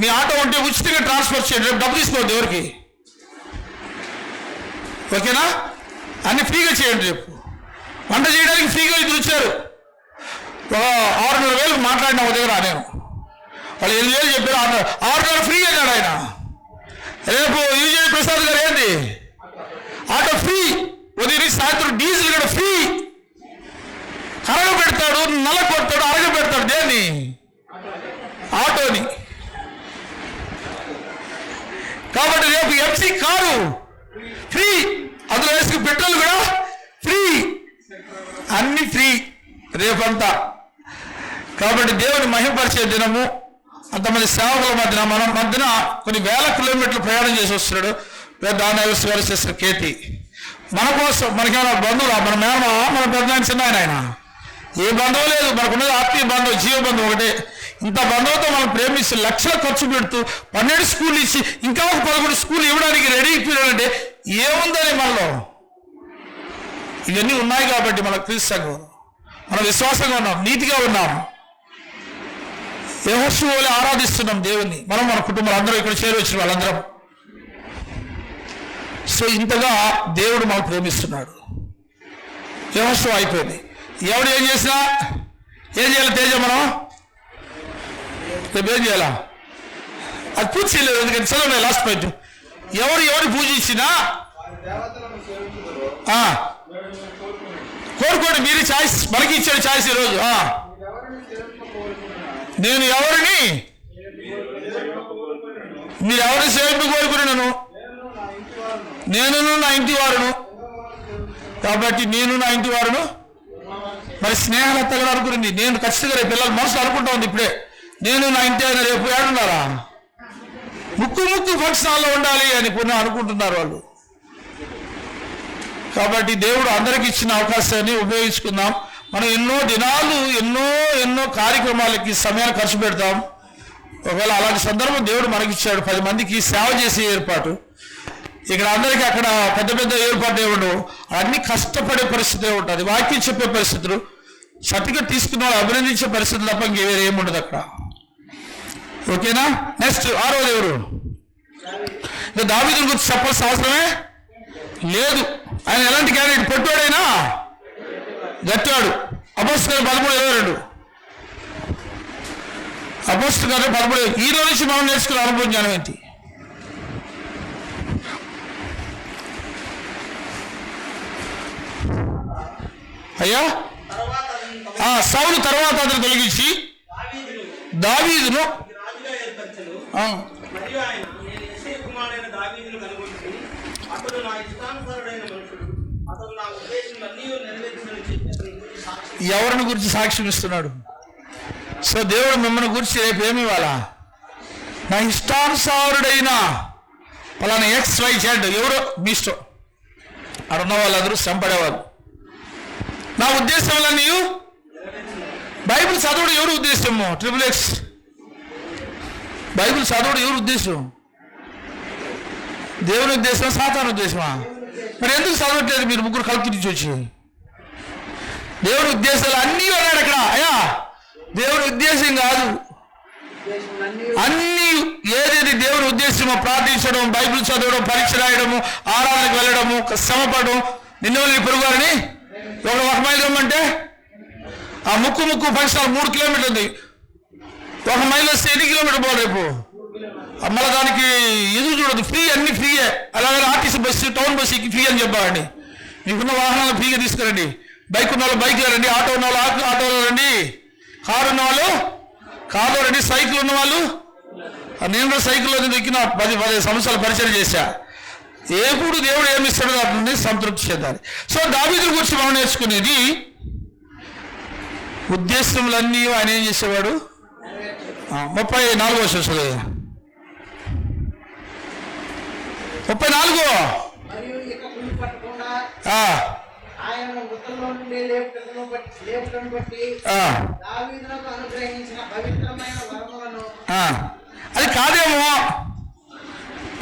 మీ ఆటో ఉంటే ఉచితంగా ట్రాన్స్ఫర్ చేయండి. రేపు డబ్బు తీసుకోవద్దు ఎవరికి, ఓకేనా? అన్ని ఫ్రీగా చేయండి. రేపు వంట చేయడానికి ఫ్రీగా ఇద్దరు వచ్చారు. 600,000 మాట్లాడిన ఒక దగ్గర నేను, వాళ్ళు 8,000 చెప్పారు. 600 ఫ్రీ అన్నాడు ఆయన. రేపు యూజే ప్రసాద్ గారు ఏంటి, ఆటో ఫ్రీ, ఉదయం సాయంత్రం డీజిల్ కూడా ఫ్రీ. కరగ పెడతాడు, నల్ల కొడతాడు, అరగ పెడతాడు. దేన్ని? ఆటోని. కాబట్టి రేపు ఎంసీ కారు ఫ్రీ, అందులో వేసుకు పెట్రోల్ కూడా ఫ్రీ, అన్ని ఫ్రీ రేపంతా. కాబట్టి దేవుని మహిమపరిచే దినము. అంతమంది సేవకుల మధ్యన మన మధ్యన కొన్ని వేల కిలోమీటర్లు ప్రయాణం చేసి వస్తున్నాడు దానివల్ల గారు చేసిన కేతి. మన కోసం మనకేమైనా బంధువులు? మన మేమ, మన పెద్ద చిన్న ఆయన ఏ బంధువు లేదు. మనకున్నది ఆత్మీయ బంధువు, జీవ బంధువు ఒకటే. ఇంత బంధువుతో మనం ప్రేమిస్తూ లక్షలు ఖర్చు పెడుతూ 12 స్కూల్ ఇచ్చి ఇంకా ఒక 11 స్కూల్ ఇవ్వడానికి రెడీ అయిపోయాడంటే ఏముందని మనలో? ఇవన్నీ ఉన్నాయి కాబట్టి మన క్రీస్తు సంఘం, మనం విశ్వాసంగా ఉన్నాం, నీతిగా ఉన్నాం, యెహోషువని ఆరాధిస్తున్నాం దేవుణ్ణి. మనం మన కుటుంబాలు అందరూ ఇక్కడ చేరొచ్చిన వాళ్ళందరం. సో ఇంతగా దేవుడు మనం ప్రేమిస్తున్నాడు. యెహోషువ అయిపోయింది. ఎవడు ఏం చేసినా ఏం చేయాలి? తేజ మనం రేపు ఏం చేయాలా? అది పూజ చేయలేదు. ఎందుకంటే చదవండి లాస్ట్ పాయింట్. ఎవరు పూజించినా కోరుకోండి. మీరు ఛాయిస్, మనకి ఇచ్చాడు ఛాయిస్ ఈరోజు. నేను ఎవరిని, మీరు ఎవరిని సేవింపు కోరుకున్నాను? నేను నా ఇంటి వారును. కాబట్టి నేను నా ఇంటి వారును. మరి స్నేహలత కూడా అనుకునింది. నేను ఖచ్చితంగా రేపు పిల్లలు మనసు అనుకుంటా ఉంది ఇప్పుడే, నేను నా ఇంటి అయినా రేపు ఏడున్నారా ముక్కు ఫంక్షన్ హాల్లో ఉండాలి అని పునః అనుకుంటున్నారు వాళ్ళు. కాబట్టి దేవుడు అందరికి ఇచ్చిన అవకాశాన్ని ఉపయోగించుకుందాం. మనం ఎన్నో దినాలు ఎన్నో కార్యక్రమాలకి సమయాన్ని ఖర్చు పెడతాం. ఒకవేళ అలాంటి సందర్భం దేవుడు మనకిచ్చాడు. 10 మందికి సేవ చేసే ఏర్పాటు. ఇక్కడ అందరికీ అక్కడ పెద్ద ఏర్పాటు ఏముండవు. అన్ని కష్టపడే పరిస్థితి ఉంటుంది. వాక్యం చెప్పే పరిస్థితులు, సర్టిఫికెట్ తీసుకున్న వాళ్ళు అభినందించే పరిస్థితులు తప్ప ఇంకేవేరే ఏముండదు అక్కడ. ఓకేనా? నెక్స్ట్ 6వ దేవుడు. ఇంకా దావీదుని గురించి చెప్పాల్సిన అవసరమే లేదు. ఆయన ఎలాంటి క్యాండిడేట్? పొట్టోడైనా గట్టాడు. అపోస్తలుల 13:22. అపోస్తలుల 13. ఈ రోజు నుంచి మనం నేర్చుకునే అనుభవం జ్ఞానం ఏంటి? అయ్యా, సౌలు తర్వాత అతను తొలగించి దావీదును మరియు ఆయన నేను యెషయా కుమారుడైన దావీదును కనుగొని అతడు నా ఇష్టానుసారుడైన మనుషుడు, అతడు నా ఉద్దేశములన్నీ నెరవేర్చునని చెప్పి ఎవరిని గురించి సాక్ష్యం ఇస్తున్నాడు? సో దేవుడు మిమ్మల్ని గురించి రేపు ఏమి ఇవ్వాలా? నా ఇష్టానుసారుడైన పలానా XYZ ఎవరో మీ ఇష్టం, అడున్న వాళ్ళందరూ శ్రమపడేవాళ్ళు. నా ఉద్దేశంలన్నీ బైబిల్ చదవడం ఎవరు ఉద్దేశము? XXX బైబిల్ చదవడం ఎవరు ఉద్దేశం? దేవుని ఉద్దేశం, సాతాను ఉద్దేశమా? మరి ఎందుకు చదవట్లేదు మీరు ముగ్గురు కలిపి నుంచి వచ్చి? దేవుని ఉద్దేశాలు అన్నీ అన్నాడు అక్కడ. అయ్యా దేవుని ఉద్దేశం కాదు, అన్ని ఏదేది దేవుని ఉద్దేశమో ప్రార్థించడం, బైబిల్ చదవడం, పరీక్ష రాయడము, ఆరాధనకు వెళ్ళడము, శ్రమపడడం, నిన్న పొరుగుని ఒక మైలు రమ్మంటే ఆ ముక్కు ఫంక్షన్ 3 కిలోమీటర్లు ఉంది. 1 మైలు వస్తే ఎన్ని కిలోమీటర్ పోవాలి రేపు? మళ్ళీ దానికి ఎదురు చూడదు, ఫ్రీ, అన్ని ఫ్రీయే. అలాగే ఆర్టీసీ బస్సు, టౌన్ బస్సుకి ఫ్రీ అని చెప్పాలండి. మీకున్న వాహనాలు ఫ్రీగా తీసుకురండి. బైక్ ఉన్న వాళ్ళు బైక్లో రండి, ఆటో ఉన్న వాళ్ళు ఆటోలో రండి, కారు ఉన్న వాళ్ళు కారులో రండి, సైకిల్ ఉన్న వాళ్ళు. నేను కూడా సైకిల్లో ఎక్కిన 10 సంవత్సరాలు పరిచయం చేశా. ఎప్పుడు దేవుడు ఏమి ఇస్తాడో దాన్ని సంతృప్తి చెందాలి. సో దావీదు గురించి మనం నేర్చుకునేది ఉద్దేశములన్నీ ఆయన ఏం చేసేవాడు. 34 వస్తుంది 34. మరియు ఇక కుళ్ళు పట్టకుండా ఆయన మృతుల్లో నుండి లేపుటను బట్టి దావీదునకు అనుగ్రహించిన పవిత్రమైన వరములను. అది కాదేమో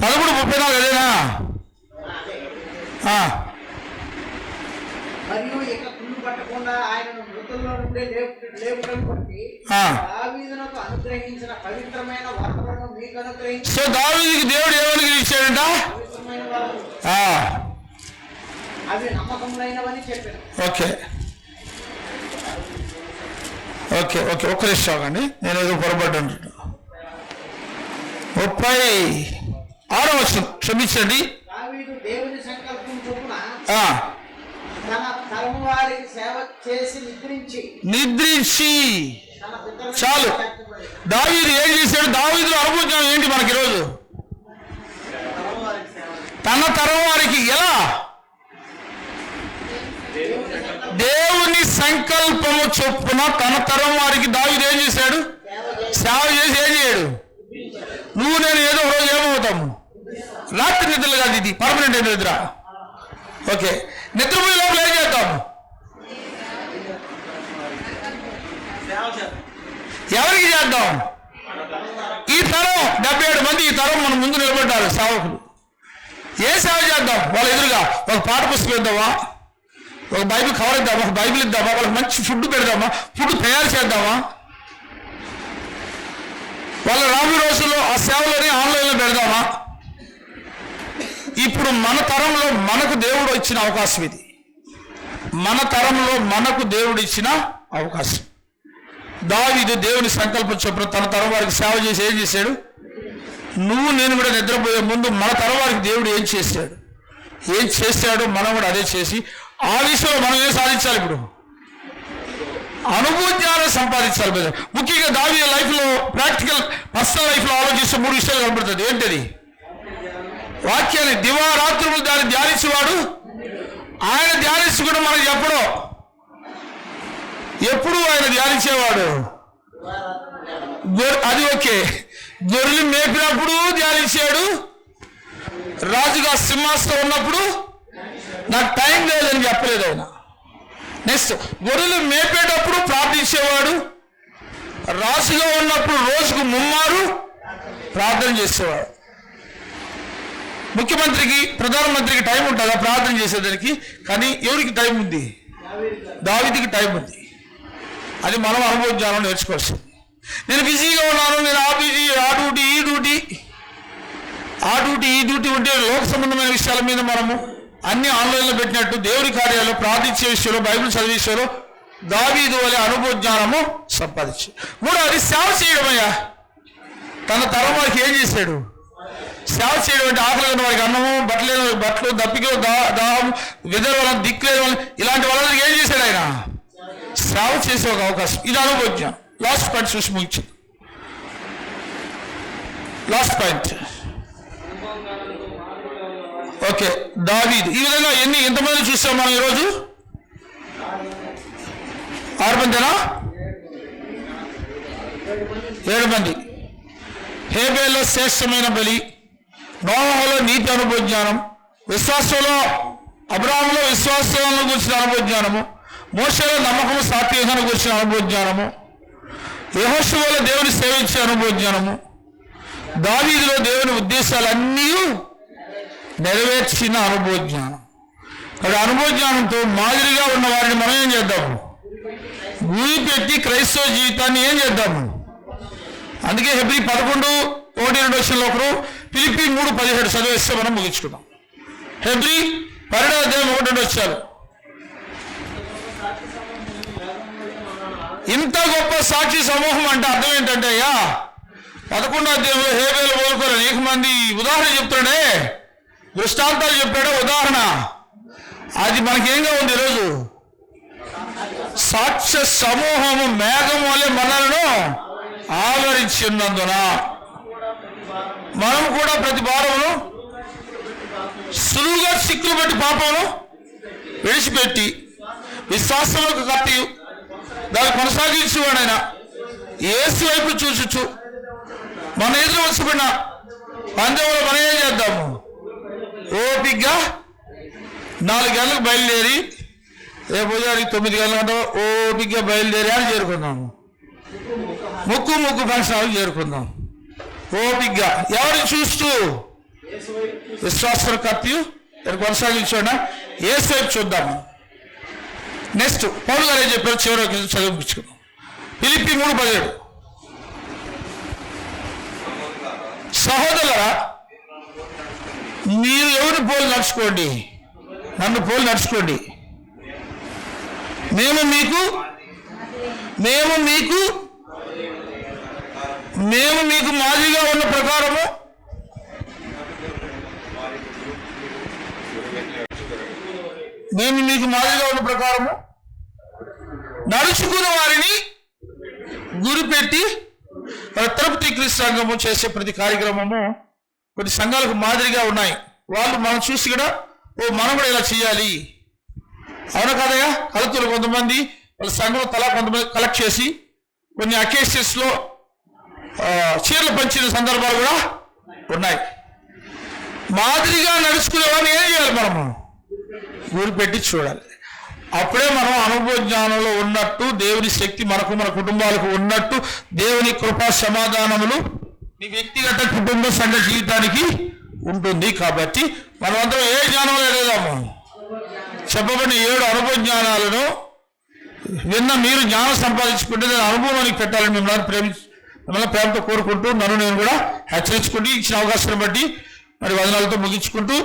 13:34 అదేనా? మరియు ఇక కుళ్ళు పట్టకుండా ఆయనను మృతుల్లో నుండి లేపుటను బట్టి దావీదునకు అనుగ్రహించిన పవిత్రమైన వరములను మీకు అనుగ్రహించి. సో దావీదుకి దేవుడు ఏమనుగ్రహించాడంట? పవిత్రమైన వరములు అవి నమ్మకములైనవని చెప్పాను. ఓకే ఒక్క నిమిషం అండి, నేను ఏదో పొరపడ్డాను. 36వ వచనం, క్షమించండి. దావీదు దేవుని సంకల్పం చొప్పున తన తరము వారికి సేవ చేసి నిద్రించి చాలు. దావీదు ఏం చేశాడు? దావీదు అనుభవం ఏంటి మనకి ఈరోజు? తన తరం వారికి ఎలా? దేవుని సంకల్పము చొప్పున తన తరం వారికి దావీదు ఏం చేశాడు? సేవ చేసి ఏం చేయడు? నువ్వు నేను ఏదో రోజు ఏమవుతాము? రాత్రి నిద్రలు కాదు, ఇది పర్మనెంట్ నిద్ర. ఓకే, నిద్రపోయే లోపల ఏం చేద్దాము? ఎవరికి చేద్దాం? ఈ తరం 77 మంది ఈ తరం మన ముందు నిలబడ్డారు సేవకులు. ఏ సేవ చేద్దాం? వాళ్ళ ఎదురుగా ఒక పాఠ పుస్తకం ఇద్దామా, ఒక బైబిల్ కవర్ ఇద్దామా, ఒక బైబిల్ ఇద్దామా, వాళ్ళకి మంచి ఫుడ్ పెడదామా, ఫుడ్ తయారు చేద్దామా, వాళ్ళ రాబోయే రోజుల్లో ఆ సేవలని ఆన్లైన్లో పెడదామా? ఇప్పుడు మన తరంలో మనకు దేవుడు ఇచ్చిన అవకాశం ఇది. మన తరంలో మనకు దేవుడు ఇచ్చిన అవకాశం. దావీదు దేవుని సంకల్పం చొప్పున తన తరం వారికి సేవ చేసి ఏం చేశాడు? నువ్వు నేను కూడా నిద్రపోయే ముందు మన తరం వారికి దేవుడు ఏం చేశాడో మనం కూడా అదే చేసి ఆ విషయంలో మనం ఏం సాధించాలి? ఇప్పుడు అనుభవ జ్ఞానం సంపాదించాలి. ముఖ్యంగా దావీదు లైఫ్లో ప్రాక్టికల్ పర్సనల్ లైఫ్లో ఆలోచిస్తే 3 విషయాలు కనబడుతుంది. ఏంటది? వాక్యాన్ని దివారాత్రులు దాన్ని ధ్యానించేవాడు. ఆయన ధ్యానించుకుంటే మనకు ఎప్పుడు ఆయన ధ్యానించేవాడు. అది ఓకే, గొర్రెలు మేపినప్పుడు ధ్యానించాడు. రాజుగా సింహాసనం ఉన్నప్పుడు నాకు టైం లేదని చెప్పలేదు ఆయన. నెక్స్ట్, గొర్రెలు మేపేటప్పుడు ప్రార్థించేవాడు. రాజుగా ఉన్నప్పుడు రోజుకు 3 మారు ప్రార్థన చేసేవాడు. ముఖ్యమంత్రికి, ప్రధానమంత్రికి టైం ఉంటుందా ప్రార్థన చేసేదానికి? కానీ ఎవరికి టైం ఉంది? దావీదుకి టైం ఉంది. అది మనం అనుభవ జ్ఞానం నేర్చుకోవాల్సింది. నేను బిజీగా ఉన్నాను, నేను ఆ బిజీ, ఆ డ్యూటీ, ఈ డ్యూటీ ఉంటే లోక సంబంధమైన విషయాల మీద మనము అన్ని ఆన్లైన్లో పెట్టినట్టు దేవుని కార్యాలు, ప్రార్థించే విషయంలో, బైబిల్ చదివే విషయంలో దావీదు వలె అనుభవ జ్ఞానము సంపాదించు. 3వది సేవ చేయడమయ్యా. తన తరం వారికి ఏం చేశాడు? సేవ చేయడం అంటే ఆకలి ఉన్న వారికి అన్నము, బట్టలు, దప్పికలు, దాహం, విధవలను, దిక్కులేని వాళ్ళు, ఇలాంటి వాళ్ళకి ఏం చేశాడు ఆయన? సేవ చేసే ఒక అవకాశం. ఇది అనుభవ జ్ఞానం. లాస్ట్ పాయింట్ చూసి ముగించు. లాస్ట్ పాయింట్ ఓకే, దావీదు. ఈ విధంగా ఎంతమంది చూసాం మనం ఈరోజు? 6 మందినా? 7 మంది. హేబేల్లో శ్రేష్టమైన బలి, నోహలో నీతి అనుభవ జ్ఞానం, విశ్వాసంలో అబ్రాహాములో విశ్వాసాలను గురించిన అనుభవ జ్ఞానము, మోషేలో నమ్మకము సాత్వికాన్ని గురించిన అనుభవ జ్ఞానము, యెహోషువలో దేవుని సేవించే అనుభవ జ్ఞానము, దావీదులో దేవుని ఉద్దేశాలన్నీ నెరవేర్చిన అనుభవ జ్ఞానం. అక్కడ అనుభవ జ్ఞానంతో మాదిరిగా ఉన్న వారిని మనం ఏం చేద్దాము? గురిపెట్టి క్రైస్తవ జీవితాన్ని ఏం చేద్దాము? అందుకే హెబ్రీ 11:1-2 ఒకరు, ఫిలిప్పీ 3:17 చదివేస్తే మనం ముగించుకున్నాం. హెబ్రీ 12:1-2. ఇంత గొప్ప సాక్షి సమూహం అంటే అర్థం ఏంటంటే, అయ్యా 11వ అధ్యాయంలో హేబేలు మొదలుకొని అనేక మంది ఉదాహరణ చెప్తాడే, దృష్టాంతాలు చెప్పాడే ఉదాహరణ. అది మనకేంగా ఉంది ఈరోజు? సాక్ష్య సమూహము మేఘం వలె మనలను ఆవరించినందున మనం కూడా ప్రతి భారమును సులువుగా సిక్కులు బట్టి పాపమును విడిచిపెట్టి విశ్వాసంలోకి కట్టి దాన్ని కొనసాగించేవాడైనా యేసు వైపు చూచుచు మన ఎదురు వచ్చుకున్న పందెంలో మనం ఏం చేద్దాము? ఓపిగ్గా 4 గంటలకు బయలుదేరి రేపు ఉదయానికి 9 గంటల ఓపిగ్గా బయలుదేరి అని చేరుకుందాము. ముక్కు ఫంక్షన్ హాల్కి చేరుకుందాం ఓపిగ్గా. ఎవరిని చూస్తూ? విశ్వాసం కత్తి కొనసాగించండి. యేసు వైపు చూద్దాము. నెక్స్ట్ పౌలు గారు ఏం చెప్పారు? చివరికి చదివించుకున్నాం. ఫిలిప్పీ 3:17. సహోదరులారా, మీరు ఎవరిని పోలి నడుచుకోండి, నన్ను పోలి నడుచుకోండి. మేము మీకు మాదిరిగా ఉన్న ప్రకారము నడుచుకున్న వారిని గురిపెట్టి తిరుపతి క్రీస్తు సంఘము చేసే ప్రతి కార్యక్రమము కొన్ని సంఘాలకు మాదిరిగా ఉన్నాయి. వాళ్ళు మనం చూసి కూడా మనం కూడా ఇలా చేయాలి. అవునా కదయా? కలుతులు కొంతమంది వాళ్ళ సంఘంలో కొంతమంది కలెక్ట్ చేసి కొన్ని అకేషన్స్లో చీరలు పంచిన సందర్భాలు కూడా ఉన్నాయి. మాదిరిగా నడుచుకునే వారిని ఏం చేయాలి? మనము గురిపెట్టి చూడాలి. అప్పుడే మనం అనుభవ జ్ఞానంలో ఉన్నట్టు, దేవుని శక్తి మనకు మన కుటుంబాలకు ఉన్నట్టు, దేవుని కృపా సమాధానములు నీ వ్యక్తిగత కుటుంబ సంఘ జీవితానికి ఉంటుంది. కాబట్టి మనమందరం ఏ జ్ఞానంలో ఎదుగుదాము? చెప్పబడిన 7 అనుభవ జ్ఞానాలను విన్న మీరు జ్ఞానం సంపాదించుకుంటే నేను అనుభవానికి పెట్టాలని మిమ్మల్ని ప్రేమతో కోరుకుంటూ, నన్ను నేను కూడా హెచ్చరించుకుంటూ, ఇచ్చిన అవకాశాన్ని బట్టి మరి వదనాలతో ముగించుకుంటూ